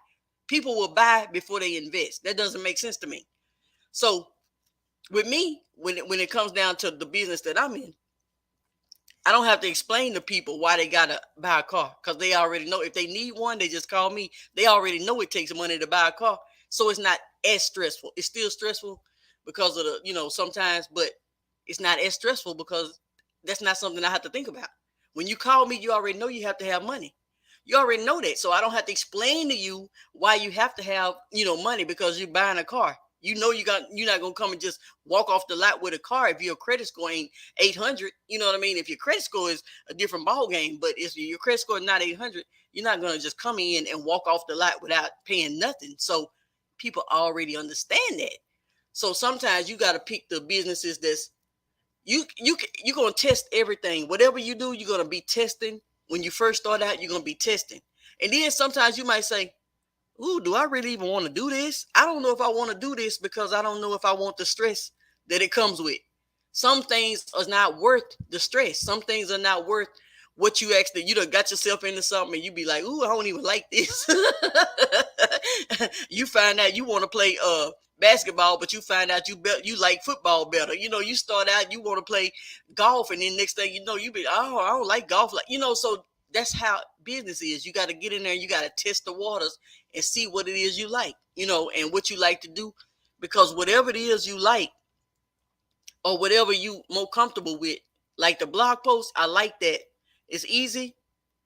Speaker 1: People will buy before they invest. That doesn't make sense to me. So with me, when it comes down to the business that I'm in, I don't have to explain to people why they gotta buy a car, because they already know. If they need one, they just call me. They already know it takes money to buy a car, so it's not as stressful. It's still stressful because of sometimes, but it's not as stressful because that's not something I have to think about. When you call me, you already know you have to have money. You already know that, so I don't have to explain to you why you have to have money because you're buying a car. You're not gonna come and just walk off the lot with a car if your credit score ain't 800. You know what I mean? If your credit score is a different ball game, but if your credit score is not 800, you're not gonna just come in and walk off the lot without paying nothing. So people already understand that. So sometimes you got to pick the businesses that's you're gonna test everything. Whatever you do, you're gonna be testing. When you first start out, you're gonna be testing, and then sometimes you might say, ooh, do I really even want to do this? I don't know if I want to do this because I don't know if I want the stress that it comes with. Some things are not worth the stress. Some things are not worth what you actually, you done got yourself into something and you be like, ooh, I don't even like this. You find out you want to play basketball, but you find out you like football better. You start out, you want to play golf, and then next thing you know, you be, oh, I don't like golf. So that's how business is. You got to get in there, you got to test the waters and see what it is you like, and what you like to do. Because whatever it is you like, or whatever you more comfortable with, like the blog post, I like that. It's easy.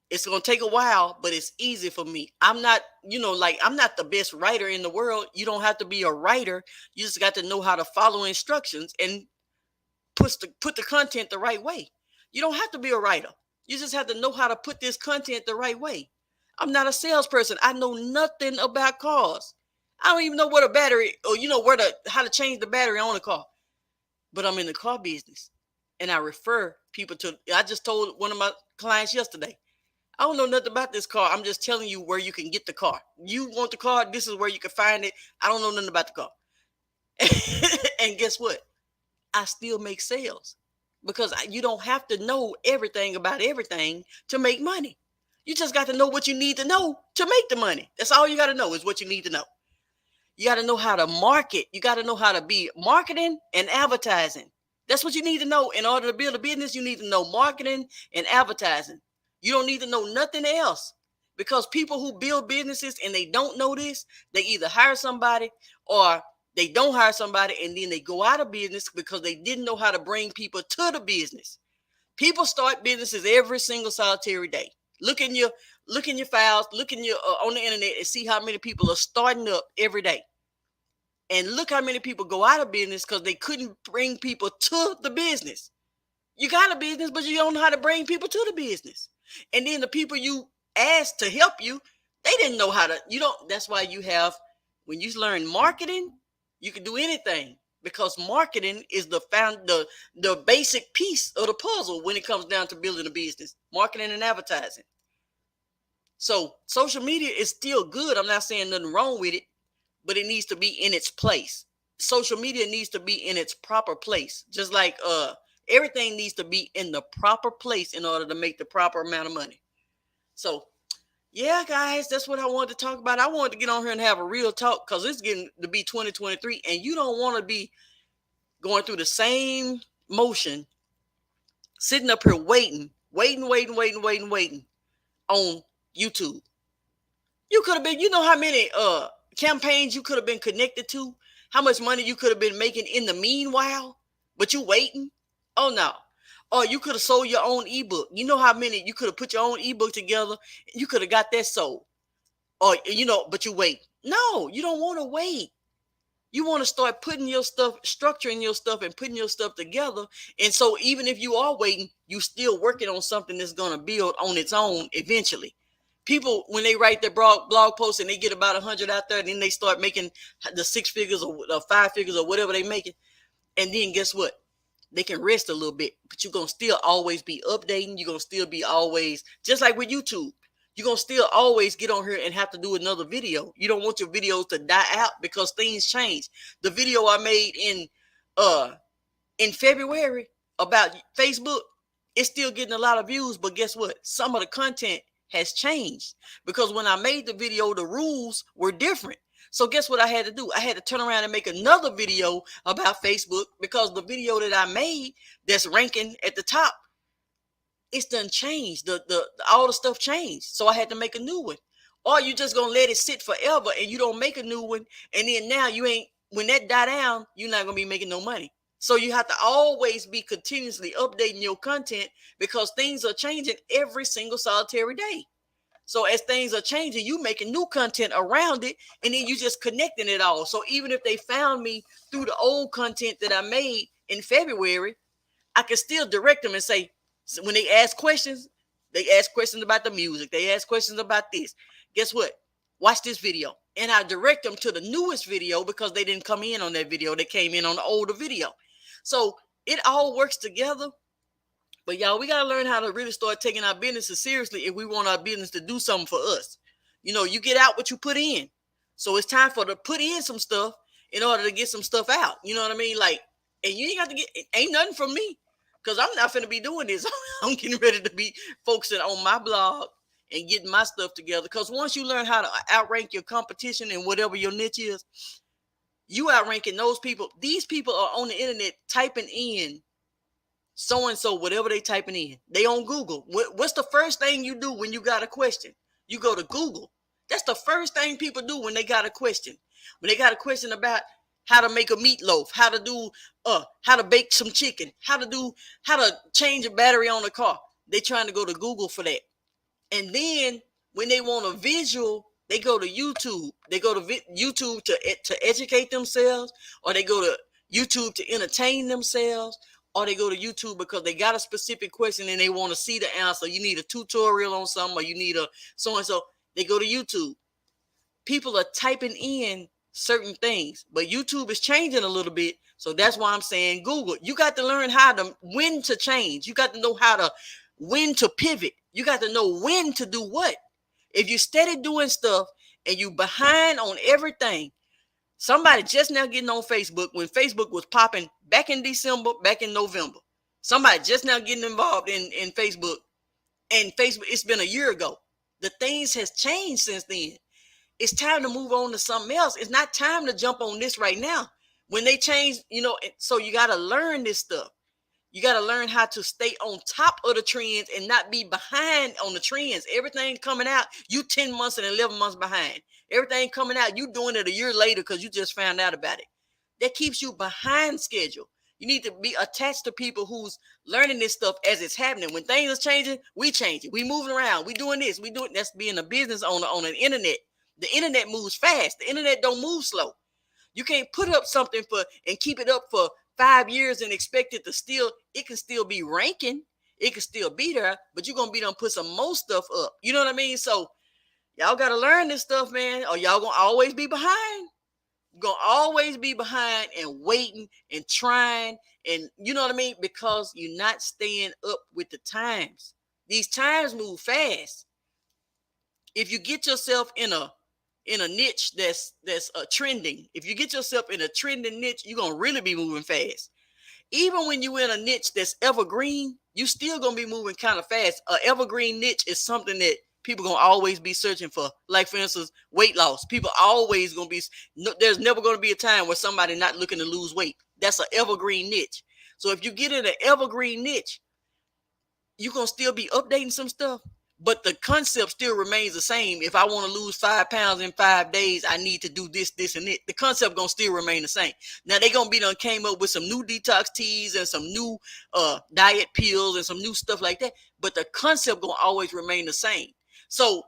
Speaker 1: It's going to take a while, but it's easy for me. I'm not, I'm not the best writer in the world. You don't have to be a writer. You just got to know how to follow instructions and put the content the right way. You don't have to be a writer. You just have to know how to put this content the right way. I'm not a salesperson. I know nothing about cars. I don't even know what a battery, or how to change the battery on a car. But I'm in the car business, and I refer people to. I just told one of my clients yesterday, I don't know nothing about this car. I'm just telling you where you can get the car. You want the car? This is where you can find it. I don't know nothing about the car. And guess what? I still make sales because you don't have to know everything about everything to make money. You just got to know what you need to know to make the money. That's all you got to know is what you need to know. You got to know how to market. You got to know how to be marketing and advertising. That's what you need to know. In order to build a business, you need to know marketing and advertising. You don't need to know nothing else, because people who build businesses and they don't know this, they either hire somebody or they don't hire somebody, and then they go out of business because they didn't know how to bring people to the business. People start businesses every single solitary day. Look in your files, look in your on the internet and see how many people are starting up every day. And look how many people go out of business because they couldn't bring people to the business. You got a business, but you don't know how to bring people to the business. And then the people you asked to help you, they didn't know how to, that's why when you learn marketing, you can do anything, because marketing is the basic piece of the puzzle when it comes down to building a business, marketing and advertising. So social media is still good. I'm not saying nothing wrong with it, but it needs to be in its place. Social media needs to be in its proper place. Just like everything needs to be in the proper place in order to make the proper amount of money. So, yeah, guys, that's what I wanted to talk about. I wanted to get on here and have a real talk because it's getting to be 2023, and you don't want to be going through the same motion, sitting up here waiting on YouTube. You could have been, how many campaigns you could have been connected to, how much money you could have been making in the meanwhile, but you waiting. Oh no. Or you could have sold your own ebook. You know how many you could have put your own ebook together, you could have got that sold. Or but you wait. No, you don't want to wait. You want to start putting your stuff, structuring your stuff, and putting your stuff together. And so even if you are waiting, you still working on something that's going to build on its own eventually. People, when they write their blog posts and they get about 100 out there, and then they start making the 6 figures or 5 figures or whatever they make it. And then guess what? They can rest a little bit, but you're going to still always be updating. You're going to still be always, just like with YouTube, you're going to still always get on here and have to do another video. You don't want your videos to die out because things change. The video I made in February about Facebook, it's still getting a lot of views, but guess what? Some of the content has changed because when I made the video, the rules were different. So guess what I had to do? I had to turn around and make another video about Facebook because the video that I made that's ranking at the top, it's done changed. The all the stuff changed. So I had to make a new one. Or you just gonna let it sit forever and you don't make a new one. And then now you ain't, when that die down, you're not gonna be making no money. So you have to always be continuously updating your content because things are changing every single solitary day. So as things are changing, you making new content around it, and then you just connecting it all. So even if they found me through the old content that I made in February, I can still direct them and say, so when they ask questions about the music, they ask questions about this. Guess what? Watch this video. And I direct them to the newest video because they didn't come in on that video. They came in on the older video. So it all works together. But y'all, we got to learn how to really start taking our businesses seriously if we want our business to do something for us. You get out what you put in. So it's time for to put in some stuff in order to get some stuff out. You know what I mean? Like, and you ain't got to ain't nothing from me because I'm not finna be doing this. I'm getting ready to be focusing on my blog and getting my stuff together. Because once you learn how to outrank your competition and whatever your niche is, you outranking those people. These people are on the internet typing in so-and-so, whatever they typing in. They on Google. What's the first thing you do when you got a question? You go to Google. That's the first thing people do when they got a question. When they got a question about how to make a meatloaf, how to bake some chicken, how to change a battery on a car. They trying to go to Google for that. And then when they want a visual, they go to YouTube. They go to YouTube to educate themselves, or they go to YouTube to entertain themselves, or they go to YouTube because they got a specific question and they want to see the answer. You need a tutorial on something, or you need a so-and-so. They go to YouTube. People are typing in certain things, but YouTube is changing a little bit. So that's why I'm saying Google. You got to learn when to change. You got to know when to pivot. You got to know when to do what. If you steady doing stuff and you behind on everything, somebody just now getting on Facebook when Facebook was popping back in December, back in November. Somebody just now getting involved in Facebook. And Facebook, it's been a year ago. The things has changed since then. It's time to move on to something else. It's not time to jump on this right now. When they change, so you got to learn this stuff. You got to learn how to stay on top of the trends and not be behind on the trends. Everything coming out, you 10 months and 11 months behind. Everything coming out, you doing it a year later because you just found out about it. That keeps you behind schedule. You need to be attached to people who's learning this stuff as it's happening. When things are changing, we change it. We moving around. We doing this. We doing that's being a business owner on an internet. The internet moves fast. The internet don't move slow. You can't put up something and keep it up for 5 years and expect it can still be ranking. It can still be there, but you're going to be done put some more stuff up. You know what I mean? So y'all got to learn this stuff, man, or y'all going to always be behind. You're going to always be behind and waiting and trying. And you know what I mean? Because you're not staying up with the times. These times move fast. If you get yourself in a niche that's trending, if you get yourself in a trending niche, you're going to really be moving fast. Even when you're in a niche that's evergreen, you still going to be moving kind of fast. An evergreen niche is something that people going to always be searching for. Like, for instance, weight loss. People always going to be, there's never going to be a time where somebody not looking to lose weight. That's an evergreen niche. So if you get in an evergreen niche, you're going to still be updating some stuff, but the concept still remains the same. If I want to lose 5 pounds in 5 days, I need to do this, this, and it. The concept gonna still remain the same. Now they gonna be done came up with some new detox teas and some new diet pills and some new stuff like that. But the concept gonna always remain the same. So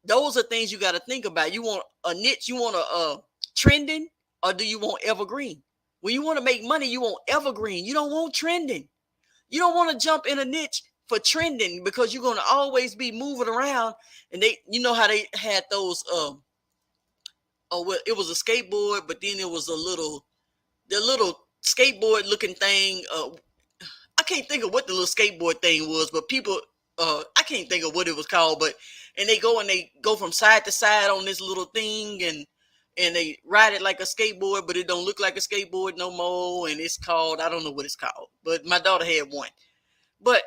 Speaker 1: those are things you got to think about. You want a niche, you want a trending, or do you want evergreen? When you want to make money, you want evergreen. You don't want trending. You don't want to jump in a niche for trending because you're going to always be moving around. And they, you know how they had those, oh, well, it was a skateboard, but then it was the little skateboard looking thing. I can't think of what the little skateboard thing was, but people, I can't think of what it was called, but, and they go from side to side on this little thing, and they ride it like a skateboard, but it don't look like a skateboard no more. And it's called, I don't know what it's called, but my daughter had one. But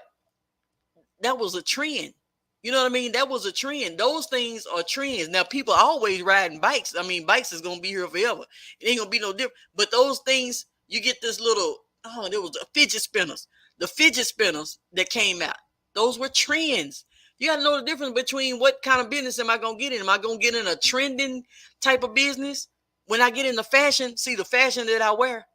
Speaker 1: that was a trend. You know what I mean? That was a trend. Those things are trends. Now, people are always riding bikes. I mean, bikes is going to be here forever. It ain't going to be no different. But those things, you get this little, oh, there was the fidget spinners. The fidget spinners that came out. Those were trends. You got to know the difference between what kind of business am I going to get in. Am I going to get in a trending type of business? When I get into fashion, see the fashion that I wear,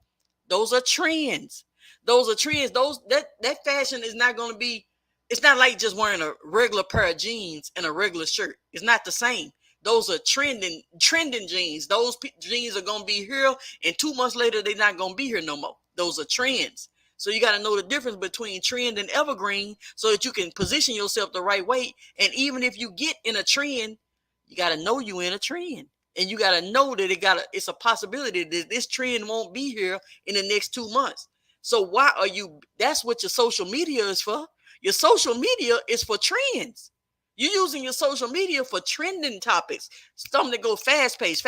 Speaker 1: those are trends. Those are trends. That fashion is not going to be, it's not like just wearing a regular pair of jeans and a regular shirt. It's not the same. Those are trending jeans. Those jeans are going to be here, and 2 months later, they're not going to be here no more. Those are trends. So you got to know the difference between trend and evergreen so that you can position yourself the right way. And even if you get in a trend, you got to know you in a trend. And you got to know that it's a possibility that this trend won't be here in the next 2 months. So why are you, that's what your social media is for. Your social media is for trends. You're using your social media for trending topics, something that go fast paced,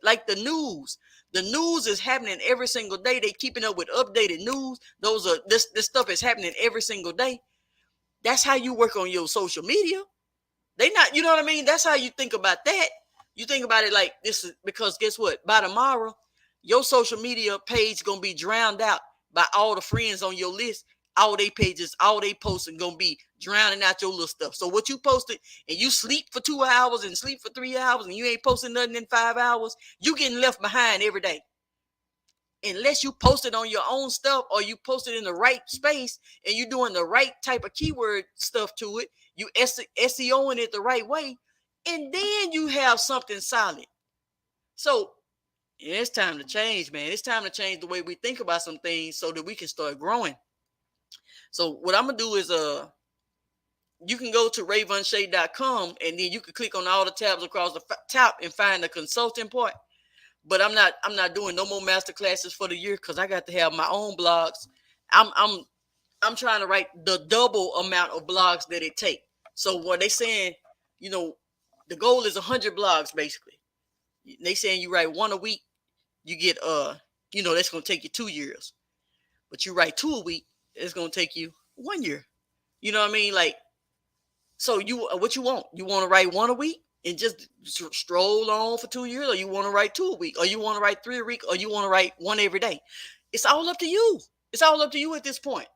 Speaker 1: like the news. The news is happening every single day. They keeping up with updated news. This stuff is happening every single day. That's how you work on your social media. They not, you know what I mean? That's how you think about that. You think about it like this is because guess what? By tomorrow, your social media page gonna be drowned out by all the friends on your list. All they pages, all they posting gonna be drowning out your little stuff. So what you posted and you sleep for 2 hours and sleep for 3 hours and you ain't posting nothing in 5 hours, you getting left behind every day. Unless you post it on your own stuff or you post it in the right space and you doing the right type of keyword stuff to it, you SEOing it the right way, and then you have something solid. So it's time to change, man. It's time to change the way we think about some things so that we can start growing. So what I'm gonna do is you can go to Raevonshae.com and then you can click on all the tabs across the top and find the consulting part. But I'm not doing no more master classes for the year because I got to have my own blogs. I'm trying to write the double amount of blogs that it take. So what they saying, you know, the goal is 100 blogs basically. They saying you write one a week, you get that's gonna take you 2 years. But you write 2 a week, it's gonna take you 1 year. You know what I mean? Like, so what you want? You want to write one a week and just stroll on for 2 years, or you want to write 2 a week, or you want to write 3 a week, or you want to write one every day? It's all up to you. It's all up to you at this point.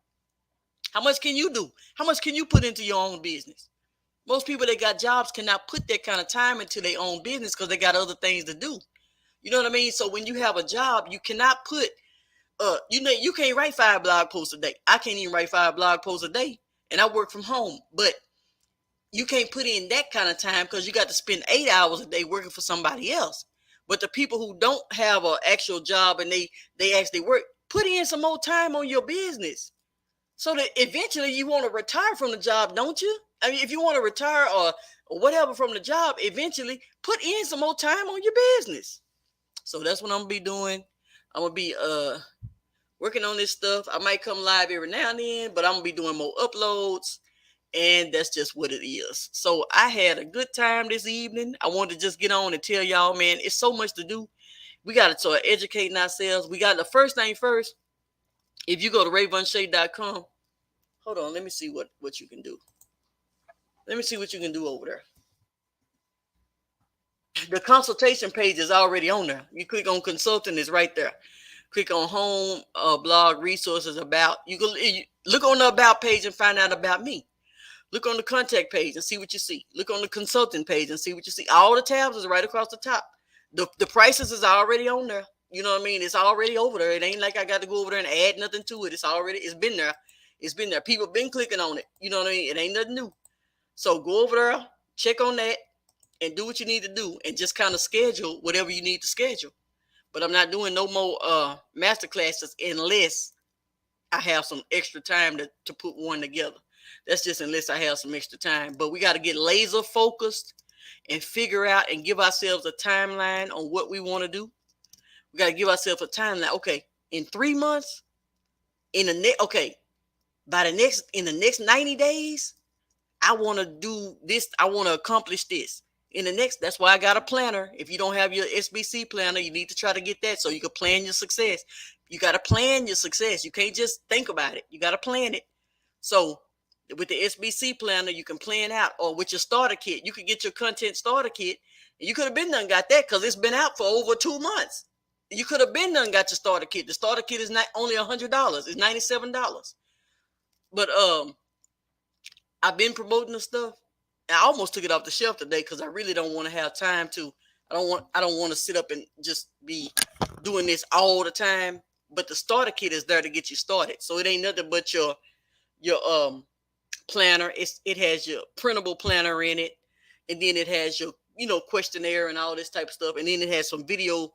Speaker 1: How much can you do? How much can you put into your own business? Most people that got jobs cannot put that kind of time into their own business because they got other things to do. You know what I mean? So when you have a job, you cannot put you can't write 5 blog posts a day. I can't even write 5 blog posts a day, and I work from home. But you can't put in that kind of time because you got to spend 8 hours a day working for somebody else. But the people who don't have an actual job and they actually work, put in some more time on your business so that eventually you want to retire from the job, don't you? I mean, if you want to retire or whatever from the job, eventually put in some more time on your business. So that's what I'm going to be doing. I'm going to be working on this stuff. I might come live every now and then, but I'm going to be doing more uploads. And that's just what it is. So I had a good time this evening. I wanted to just get on and tell y'all, man, it's so much to do. We got to start educating ourselves. We got the first thing first. If you go to Raevonshae.com, hold on, let me see what you can do. Let me see what you can do over there. The consultation page is already on there. You click on consulting, it's right there. Click on home, blog, resources, about. You look on the about page and find out about me. Look on the contact page and see what you see. Look on the consulting page and see what you see. All the tabs is right across the top. The prices is already on there. You know what I mean? It's already over there. It ain't like I got to go over there and add nothing to it. It's been there. It's been there. People been clicking on it. You know what I mean? It ain't nothing new. So go over there, check on that, and do what you need to do, and just kind of schedule whatever you need to schedule. But I'm not doing no more master classes unless I have some extra time to put one together. That's just unless I have some extra time. But we got to get laser focused and figure out and give ourselves a timeline on what we want to do. We got to give ourselves a timeline. Okay, in 3 months, in the next 90 days, I want to do this. I want to accomplish this. That's why I got a planner. If you don't have your SBC planner, you need to try to get that so you can plan your success. You got to plan your success. You can't just think about it. You got to plan it. So with the SBC planner, you can plan out, or with your starter kit, you can get your content starter kit. And you could have been done got that because it's been out for over 2 months. You could have been done got your starter kit. The starter kit is not only $100. It's $97. But I've been promoting the stuff. I almost took it off the shelf today because I really don't want to have time to. I don't want to sit up and just be doing this all the time. But the starter kit is there to get you started. So it ain't nothing but your planner. It has your printable planner in it, and then it has your questionnaire and all this type of stuff, and then it has some video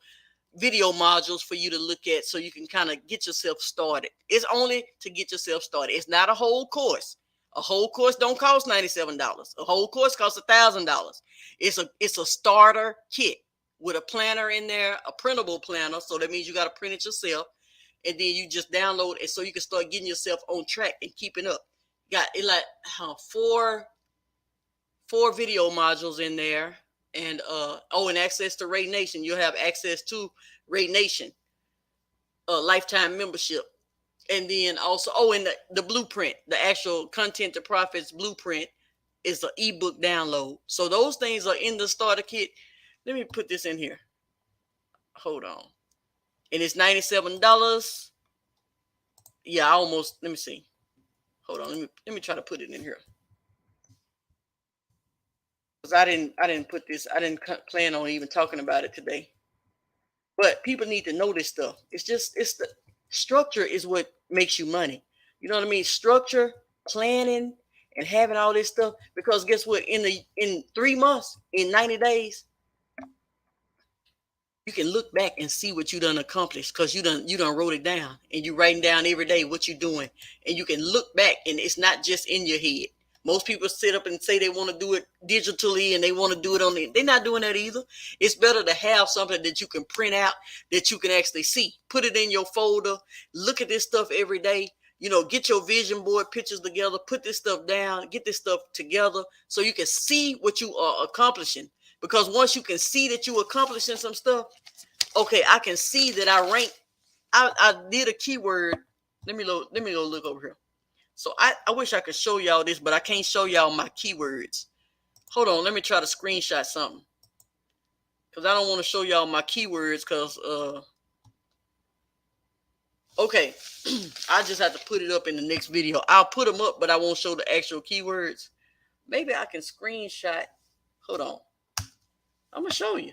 Speaker 1: modules for you to look at so you can kind of get yourself started. It's only to get yourself started. It's not a whole course. A whole course don't cost $97. A whole course costs $1,000. It's a starter kit with a planner in there, a printable planner. So that means you got to print it yourself, and then you just download it so you can start getting yourself on track and keeping up. Got it like four video modules in there, and and access to RAE Nation. You'll have access to RAE Nation, lifetime membership. And then also, and the blueprint, the actual Content to Profits blueprint is an ebook download. So those things are in the starter kit. Let me put this in here. Hold on. And it's $97. Yeah, let me see. Hold on. Let me try to put it in here. Because I didn't put this. I didn't plan on even talking about it today. But people need to know this stuff. It's the structure is what makes you money. You know what I mean? Structure, planning, and having all this stuff. Because guess what? In 3 months, in 90 days, you can look back and see what you done accomplished because you done wrote it down, and you writing down every day what you're doing, and you can look back, and it's not just in your head. Most people sit up and say they want to do it digitally and they want to do it they're not doing that either. It's better to have something that you can print out, that you can actually see. Put it in your folder. Look at this stuff every day. Get your vision board pictures together. Put this stuff down. Get this stuff together so you can see what you are accomplishing. Because once you can see that you're accomplishing some stuff, okay, I can see that I ranked. I did a keyword. Let me go look over here. So I wish I could show y'all this, but I can't show y'all my keywords. Hold on, let me try to screenshot something. Because I don't want to show y'all my keywords because, okay, I just have to put it up in the next video. I'll put them up, but I won't show the actual keywords. Maybe I can screenshot. Hold on. I'm going to show you.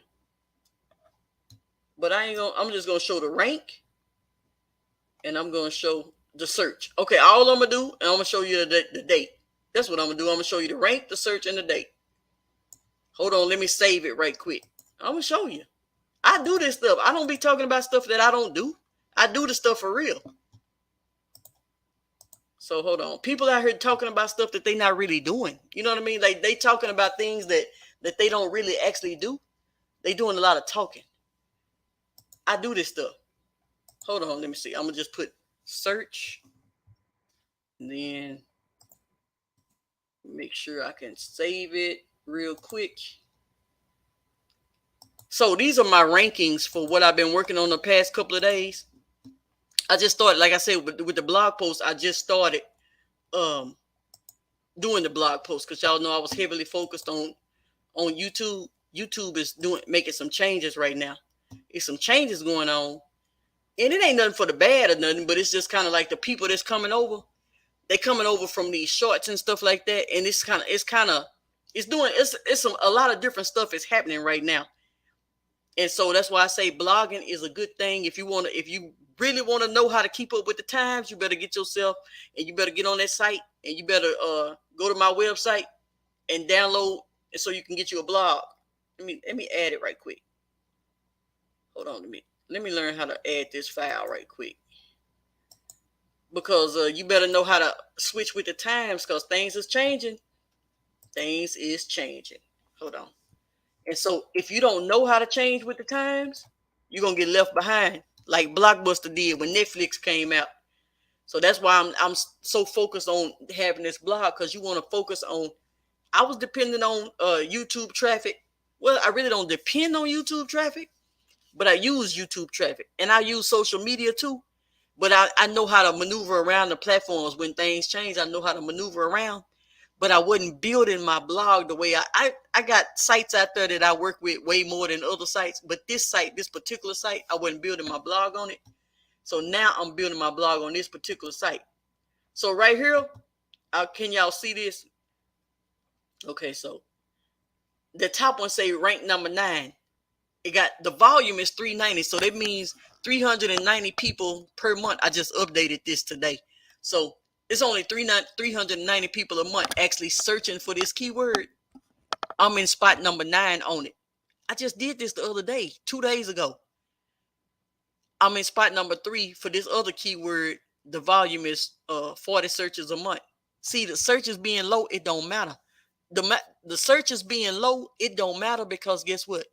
Speaker 1: But I'm just going to show the rank. And I'm going to show the search. Okay, all I'm going to do, and I'm going to show you the date. That's what I'm going to do. I'm going to show you the rank, the search, and the date. Hold on, let me save it right quick. I'm going to show you. I do this stuff. I don't be talking about stuff that I don't do. I do the stuff for real. So hold on. People out here talking about stuff that they're not really doing. You know what I mean? Like they talking about things that they don't really actually do. They doing a lot of talking. I do this stuff. Hold on, let me see. I'm going to just put search. And then make sure I can save it real quick. So these are my rankings for what I've been working on the past couple of days. I just started, like I said, with the blog post, I just started doing the blog post because y'all know I was heavily focused on YouTube. YouTube is making some changes right now. It's some changes going on. And it ain't nothing for the bad or nothing, but it's just kind of like the people that's coming over. they coming over from these shorts and stuff like that, and it's a lot of different stuff is happening right now. And so that's why I say blogging is a good thing. If you really want to know how to keep up with the times, you better get yourself, and you better get on that site, and you better go to my website and download, so you can get you a blog. Let me add it right quick. Hold on, let me learn how to add this file right quick, because you better know how to switch with the times, because things is changing. Things is changing. Hold on. And so if you don't know how to change with the times, you're gonna get left behind, like Blockbuster did when Netflix came out. So that's why I'm so focused on having this blog, because you want to focus on. I was depending on YouTube traffic. Well, I really don't depend on YouTube traffic, but I use YouTube traffic, and I use social media too. But I know how to maneuver around the platforms when things change. I know how to maneuver around, but I wasn't building my blog the way I got sites out there that I work with way more than other sites. But this particular site, I wasn't building my blog on it. So now I'm building my blog on this particular site. So right here, can y'all see this? Okay, so the top one say rank number 9. It got the volume is 390, so that means 390 people per month. I just updated this today, so it's only 390 people a month actually searching for this keyword. I'm in spot number 9 on it. I just did this the other day, 2 days ago. I'm in spot number 3 for this other keyword. The volume is 40 searches a month. See, the searches being low, it don't matter. The searches being low, it don't matter, because guess what?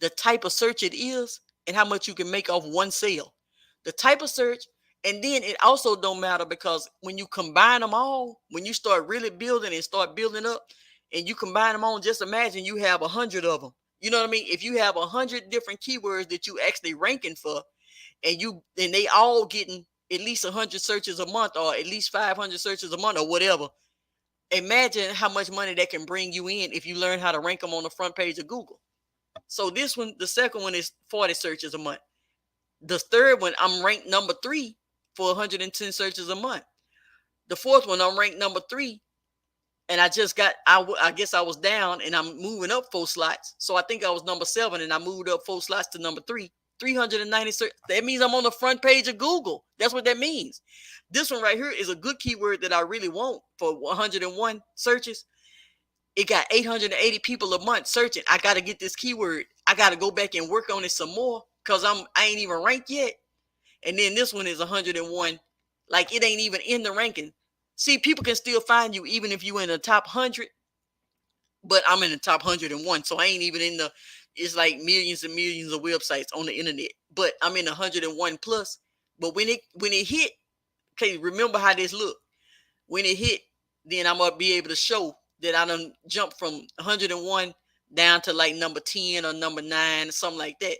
Speaker 1: The type of search it is and how much you can make off one sale. The type of search, and then it also don't matter, because when you combine them all, when you start really building and start building up, and you combine them all, just imagine you have 100 of them. You know what I mean? If you have 100 different keywords that you actually ranking for, and they all getting at least 100 searches a month, or at least 500 searches a month, or whatever. Imagine how much money that can bring you in if you learn how to rank them on the front page of Google. So this one, the second one is 40 searches a month. The third one, I'm ranked number 3 for 110 searches a month. The fourth one, I'm ranked number 3. And I guess I was down, and I'm moving up 4 slots. So I think I was number 7, and I moved up 4 slots to number 3. 390 search. That means I'm on the front page of Google. That's what that means. This one right here is a good keyword that I really want for 101 searches. It got 880 people a month searching. I got to get this keyword. I got to go back and work on it some more, because I ain't even ranked yet. And then this one is 101. Like, it ain't even in the ranking. See, people can still find you even if you in the top 100. But I'm in the top 101. So I ain't even in the, it's like millions and millions of websites on the internet. But I'm in 101 plus. But when it hit, okay, remember how this look. When it hit, then I'm going to be able to show that I done jumped from 101 down to like number 10 or number 9 or something like that.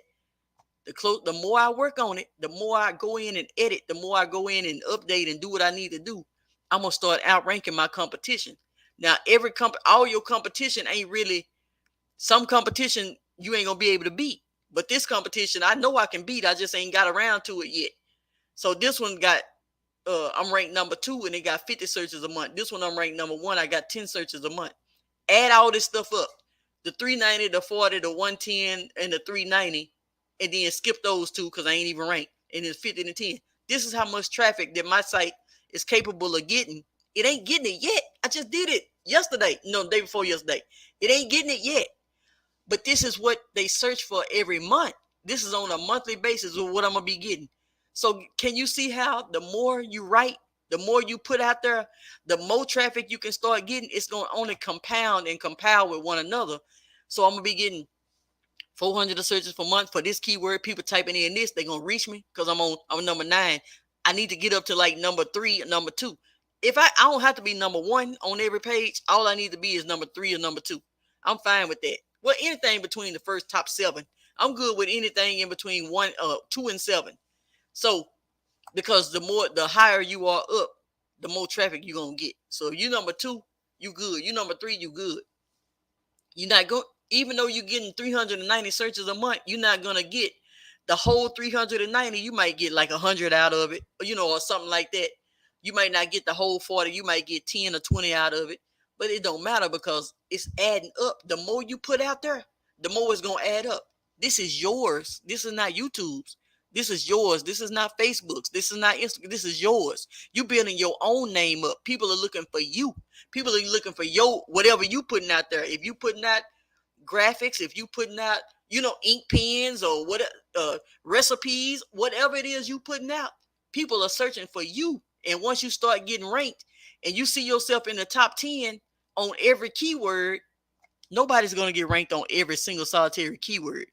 Speaker 1: The more I work on it, the more I go in and edit, the more I go in and update and do what I need to do, I'm going to start outranking my competition. Now, all your competition ain't really, some competition you ain't going to be able to beat. But this competition, I know I can beat. I just ain't got around to it yet. So this one got, I'm ranked number 2, and it got 50 searches a month. This one, I'm ranked number 1. I got 10 searches a month. Add all this stuff up. The 390, the 40, the 110, and the 390. And then skip those 2 because I ain't even ranked. And it's 50 and 10. This is how much traffic that my site is capable of getting. It ain't getting it yet. I just did it yesterday. No, the day before yesterday. It ain't getting it yet. But this is what they search for every month. This is on a monthly basis of what I'm going to be getting. So can you see how the more you write, the more you put out there, the more traffic you can start getting? It's going to only compound and compile with one another. So I'm going to be getting 400 searches per month for this keyword. People typing in this, they're going to reach me because I'm number 9. I need to get up to like number 3 or number 2. If I don't have to be number 1 on every page. All I need to be is number 3 or number 2. I'm fine with that. Well, anything between the first top 7. I'm good with anything in between 2 and 7. So, because the higher you are up, the more traffic you're going to get. So if you number 2, you good. You number 3, you good. You're not going, even though you're getting 390 searches a month, you're not going to get the whole 390. You might get like 100 out of it, or something like that. You might not get the whole 40, you might get 10 or 20 out of it, but it don't matter because it's adding up. The more you put out there, the more it's going to add up. This is yours. This is not YouTube's. This is yours. This is not Facebook's. This is not Instagram. This is yours. You building your own name up. People are looking for you. People are looking for your whatever you putting out there. If you putting out graphics, if you putting out, ink pens or what, recipes, whatever it is you putting out, people are searching for you. And once you start getting ranked and you see yourself in the top 10 on every keyword, nobody's going to get ranked on every single solitary keyword.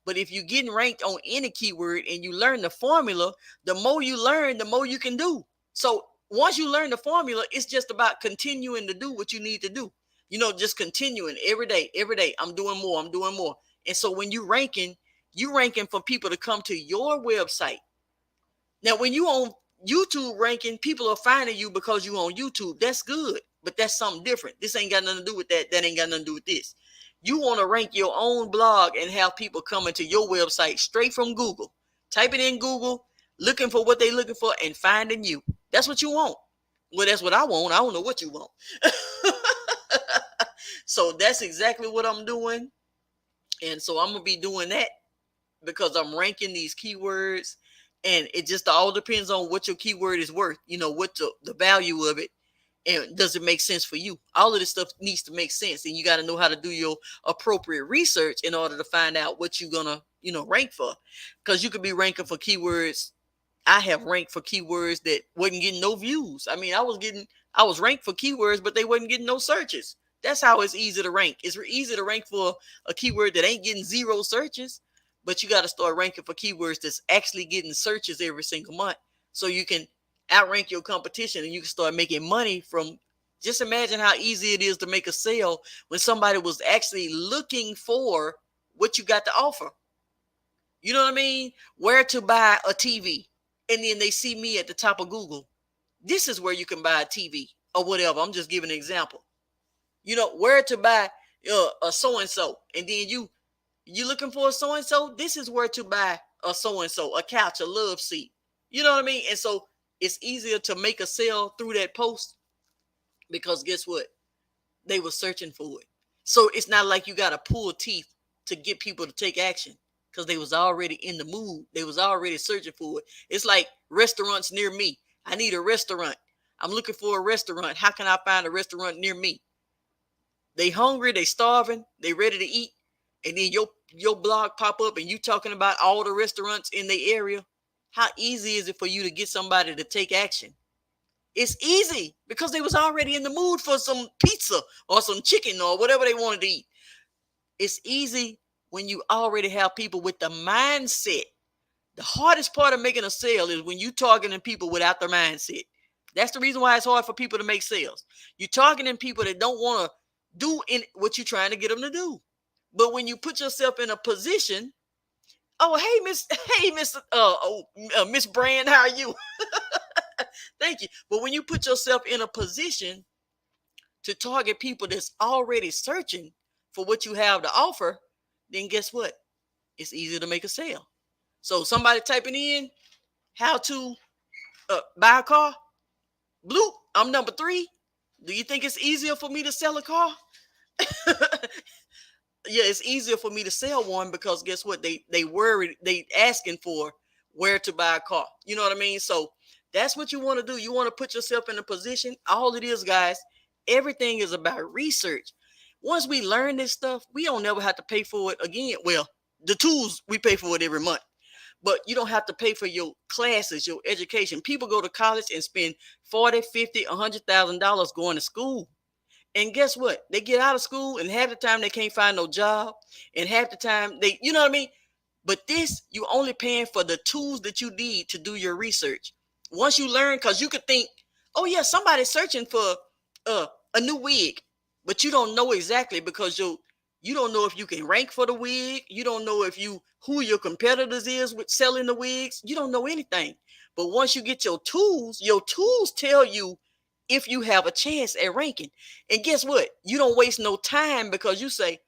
Speaker 1: But if you're getting ranked on any keyword and you learn the formula, the more you learn, the more you can do. So once you learn the formula, it's just about continuing to do what you need to do. Just continuing every day. I'm doing more. And so when you ranking for people to come to your website. Now, when you on YouTube ranking, people are finding you because you on YouTube. That's good, but that's something different. This ain't got nothing to do with that. That ain't got nothing to do with this. You want to rank your own blog and have people coming to your website straight from Google. Type it in Google, looking for what they're looking for and finding you. That's what you want. Well, that's what I want. I don't know what you want. So that's exactly what I'm doing. And so I'm going to be doing that because I'm ranking these keywords. And it just all depends on what your keyword is worth, what the value of it, and does it make sense for you? All of this stuff needs to make sense, and you got to know how to do your appropriate research in order to find out what you're gonna, rank for. Because you could be ranking for keywords. I have ranked for keywords that wasn't getting no views. I mean, I was ranked for keywords, but they wasn't getting no searches. That's how it's easy to rank. It's easy to rank for a keyword that ain't getting 0 searches. But you got to start ranking for keywords that's actually getting searches every single month, so you can outrank your competition and you can start making money from. Just imagine how easy it is to make a sale when somebody was actually looking for what you got to offer. You know what I mean? Where to buy a TV. And then they see me at the top of Google. This is where you can buy a TV or whatever. I'm just giving an example. Where to buy a so-and-so. And then you looking for a so-and-so? This is where to buy a so-and-so, a couch, a love seat. You know what I mean? And so it's easier to make a sale through that post because guess what? They were searching for it. So it's not like you got to pull teeth to get people to take action because they was already in the mood. They was already searching for it. It's like restaurants near me. I need a restaurant. I'm looking for a restaurant. How can I find a restaurant near me? They hungry, they starving, they ready to eat. And then your blog pop up and you talking about all the restaurants in the area. How easy is it for you to get somebody to take action? It's easy because they was already in the mood for some pizza or some chicken or whatever they wanted to eat. It's easy when you already have people with the mindset. The hardest part of making a sale is when you targeting people without their mindset. That's the reason why it's hard for people to make sales. You're targeting people that don't want to do what you're trying to get them to do. But when you put yourself in a position, Miss Brand, how are you? Thank you. But when you put yourself in a position to target people that's already searching for what you have to offer, then guess what? It's easy to make a sale. So somebody typing in how to buy a car, bloop, I'm number 3. Do you think it's easier for me to sell a car? Yeah, it's easier for me to sell one because guess what? They worried, they asking for where to buy a car. You know what I mean? So that's what you want to do. You want to put yourself in a position. All it is, guys, everything is about research. Once we learn this stuff, we don't never have to pay for it again. Well, the tools, we pay for it every month. But you don't have to pay for your classes, your education. People go to college and spend $40,000, $50,000, $100,000 going to school. And guess what? They get out of school and half the time they can't find no job. And half the time you know what I mean? But this, you only paying for the tools that you need to do your research. Once you learn, because you could think, oh yeah, somebody's searching for a new wig. But you don't know exactly because you don't know if you can rank for the wig. You don't know who your competitors is with selling the wigs. You don't know anything. But once you get your tools tell you if you have a chance at ranking. And guess what? You don't waste no time because you say,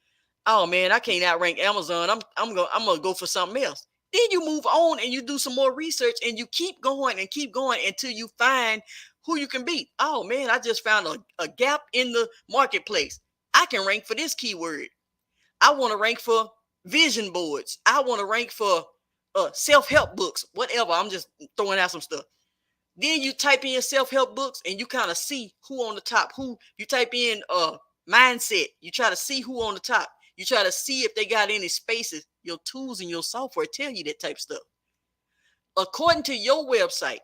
Speaker 1: oh man, I can't outrank Amazon. I'm gonna go for something else. Then you move on and you do some more research and you keep going until you find who you can beat. Oh man, I just found a gap in the marketplace. I can rank for this keyword. I want to rank for vision boards. I want to rank for self-help books, whatever. I'm just throwing out some stuff. Then you type in self-help books and you kind of see who on the top. Who you type in mindset. You try to see who on the top. You try to see if they got any spaces. Your tools and your software tell you that type of stuff. According to your website,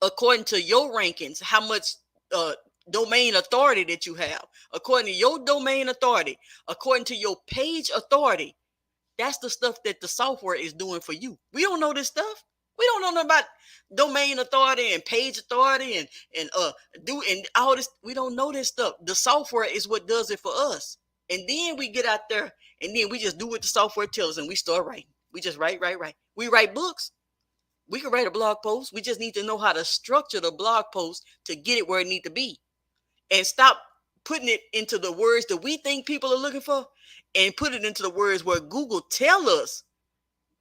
Speaker 1: according to your rankings, how much uh, domain authority that you have, according to your domain authority, according to your page authority, that's the stuff that the software is doing for you. We don't know this stuff. We don't know nothing about domain authority and page authority and all this. We don't know this stuff. The software is what does it for us. And then we get out there and then we just do what the software tells us and we start writing. We just write. We write books. We can write a blog post. We just need to know how to structure the blog post to get it where it needs to be. And stop putting it into the words that we think people are looking for and put it into the words where Google tell us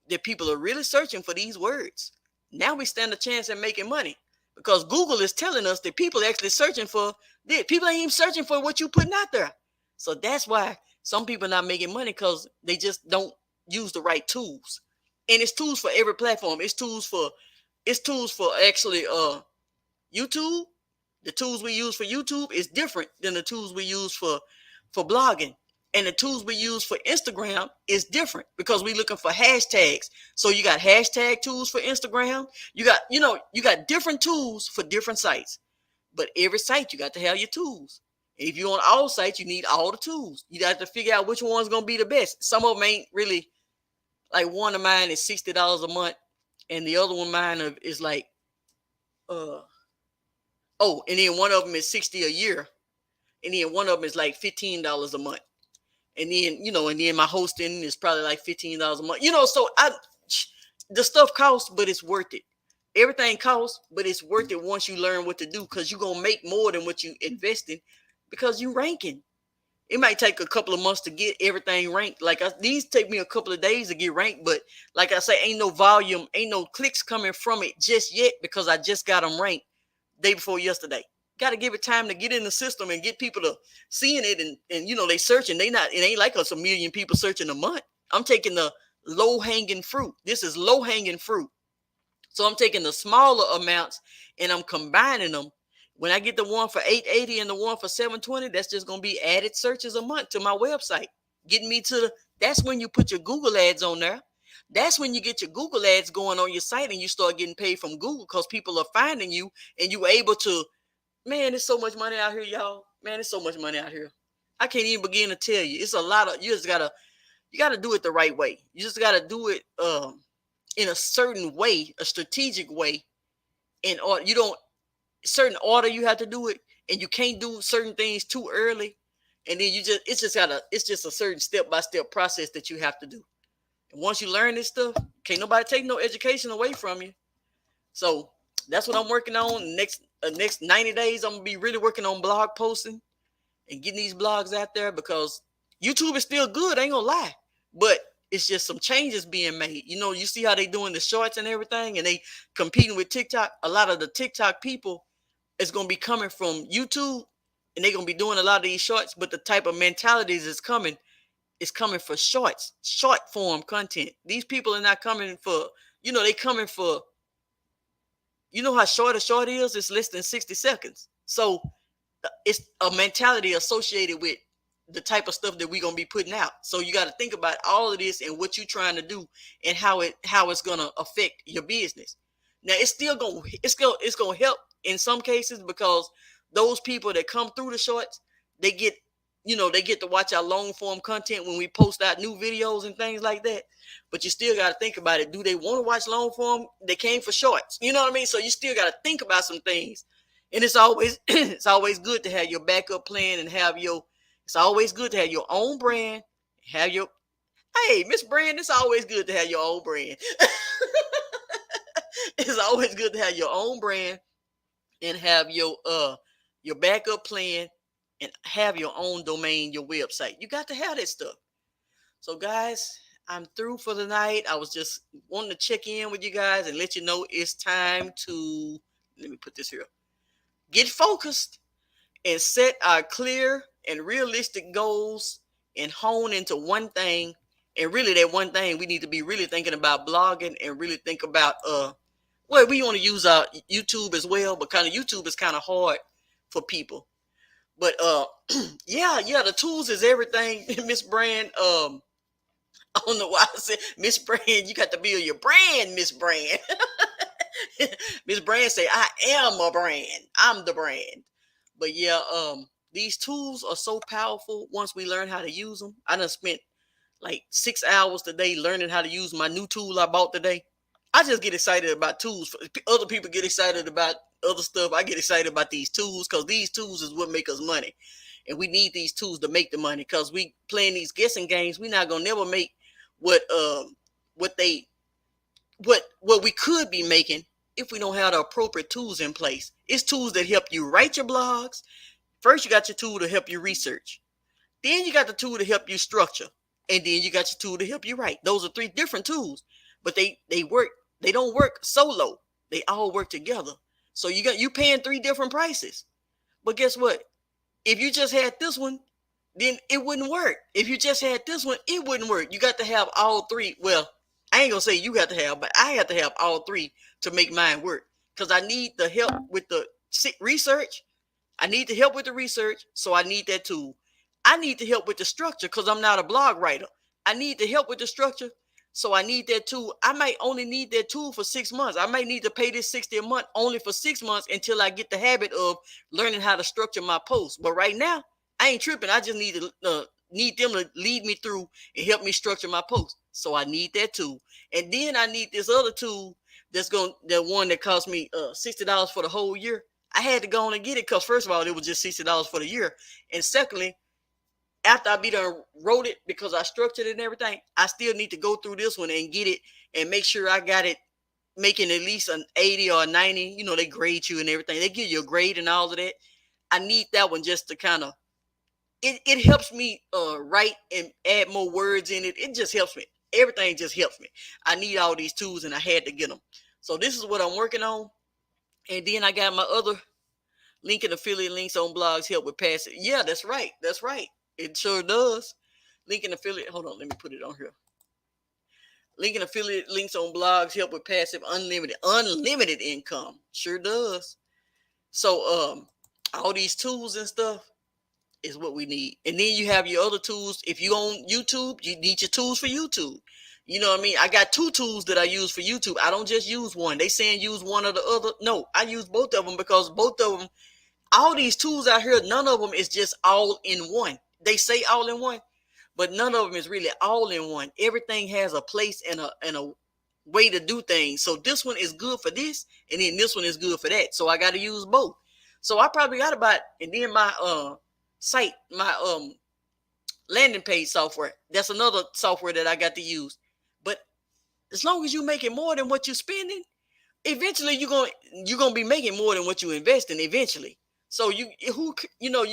Speaker 1: that people are really searching for these words. Now we stand a chance at making money because Google is telling us that people are actually searching for this. People ain't even searching for what you putting out there. So that's why some people are not making money because they just don't use the right tools. And it's tools for every platform. It's tools for actually YouTube. The tools we use for YouTube is different than the tools we use for blogging. And the tools we use for Instagram is different because we're looking for hashtags. So you got hashtag tools for Instagram. You got different tools for different sites. But every site, you got to have your tools. And if you're on all sites, you need all the tools. You got to figure out which one's going to be the best. Some of them ain't really, like one of mine is $60 a month. And the other one mine is like, and then one of them is $60 a year. And then one of them is like $15 a month. And then my hosting is probably like $15 a month. So the stuff costs, but it's worth it. Everything costs, but it's worth it once you learn what to do because you're going to make more than what you invest in because you're ranking. It might take a couple of months to get everything ranked. These take me a couple of days to get ranked, but like I say, ain't no volume, ain't no clicks coming from it just yet because I just got them ranked day before yesterday. Got to give it time to get in the system and get people to seeing it and they searching. It ain't like us a million people searching a month. I'm taking the low hanging fruit. This is low hanging fruit. So I'm taking the smaller amounts and I'm combining them. When I get the one for $880 and the one for $720, that's just going to be added searches a month to my website. Getting me that's when you put your Google ads on there. That's when you get your Google ads going on your site and you start getting paid from Google because people are finding you and you're able to, man, there's so much money out here, y'all. Man, there's so much money out here. I can't even begin to tell you. It's a lot of, you got to do it the right way. You just got to do it in a certain way, a strategic way. Certain order you have to do it, and you can't do certain things too early. And then it's just a certain step-by-step process that you have to do. And once you learn this stuff, can't nobody take no education away from you. So that's what I'm working on. Next 90 days, I'm gonna be really working on blog posting and getting these blogs out there because YouTube is still good, I ain't gonna lie. But it's just some changes being made. You see how they doing the shorts and everything, and they competing with TikTok. A lot of the TikTok people is going to be coming from YouTube, and they're going to be doing a lot of these shorts, but the type of mentalities is coming for shorts, short form content. These people are not coming for, they coming for, how short a short is? It's less than 60 seconds. So it's a mentality associated with the type of stuff that we're going to be putting out. So you got to think about all of this and what you're trying to do and how it's going to affect your business. Now it's going to help in some cases because those people that come through the shorts, they get to watch our long form content when we post out new videos and things like that. But you still got to think about it. Do they want to watch long form? They came for shorts. You know what I mean? So you still got to think about some things. And it's always good to have your backup plan and it's always good to have your own brand. Hey, Miss Brand, it's always good to have your own brand. It's always good to have your own brand and have your backup plan and have your own domain, your website. You got to have that stuff. So guys, I'm through for the night. I was just wanting to check in with you guys and let you know it's time to, let me put this here. get focused and set our clear and realistic goals and hone into one thing. And really, that one thing we need to be really thinking about blogging and really think about well, we want to use our YouTube as well, but kind of YouTube is kind of hard for people. But yeah, the tools is everything, Miss Brand. I don't know why I said Miss Brand. You got to build your brand, Miss Brand. Miss Brand say, I am a brand. I'm the brand. But yeah, these tools are so powerful once we learn how to use them. I done spent like 6 hours today learning how to use my new tool I bought today. I just get excited about tools. Other people get excited about other stuff. I get excited about these tools because these tools is what make us money. And we need these tools to make the money because we playing these guessing games. We're not gonna never make what what they what we could be making if we don't have the appropriate tools in place. It's tools that help you write your blogs. First, you got your tool to help you research. Then you got the tool to help you structure. And then you got your tool to help you write. Those are three different tools, but they work. They don't work solo. They all work together. So you paying three different prices. But guess what? If you just had this one, then it wouldn't work. If you just had this one, it wouldn't work. You got to have all three. Well, I ain't gonna say you got to have, but I have to have all three to make mine work. Because I need the help with the research. I need the help with the research, so I need that tool. I need the help with the structure because I'm not a blog writer. I need the help with the structure, so I need that tool. I might only need that tool for 6 months. I might need to pay this $60 a month only for 6 months until I get the habit of learning how to structure my posts. But right now, I ain't tripping. I just need them to lead me through and help me structure my posts. So I need that tool, and then I need this other tool the one that cost me $60 for the whole year. I had to go on and get it because first of all, it was just $60 for the year, and secondly, after I be done wrote it because I structured it and everything, I still need to go through this one and get it and make sure I got it making at least an 80 or a 90. You know, they grade you and everything. They give you a grade and all of that. I need that one just to kind of it helps me write and add more words in it. It just helps me. Everything just helps me. I need all these tools and I had to get them. So this is what I'm working on. And then I got my other link and affiliate links on blogs help with passive. Yeah, that's right. That's right. It sure does. Link and affiliate. Hold on, let me put it on here. Link and affiliate links on blogs help with passive unlimited income. Sure does. So all these tools and stuff is what we need. And then you have your other tools. If you own YouTube, you need your tools for YouTube. You know what I mean? I got two tools that I use for YouTube. I don't just use one. They saying use one or the other. No, I use both of them because both of them, all these tools out here, none of them is just all in one. They say all in one, but none of them is really all in one. Everything has a place and a way to do things. So this one is good for this, and then this one is good for that. So I got to use both. So I probably got about, and then my site, my landing page software. That's another software that I got to use. But as long as you're making more than what you're spending, eventually you're gonna be making more than what you invest in eventually. So you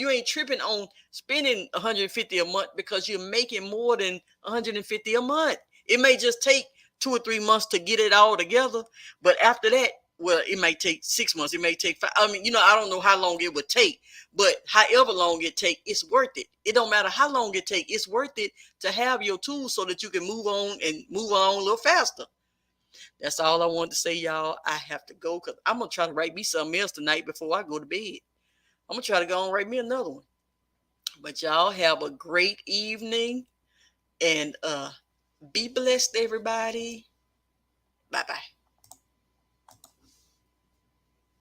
Speaker 1: ain't tripping on spending 150 a month because you're making more than 150 a month. It may just take 2 or 3 months to get it all together, but after that, well, it may take 6 months. It may take 5. I mean, I don't know how long it would take, but however long it take, it's worth it. It don't matter how long it take. It's worth it to have your tools so that you can move on and move on a little faster. That's all I wanted to say, y'all. I have to go because I'm going to try to write me something else tonight before I go to bed. I'm going to try to go and write me another one. But y'all have a great evening and be blessed, everybody. Bye-bye.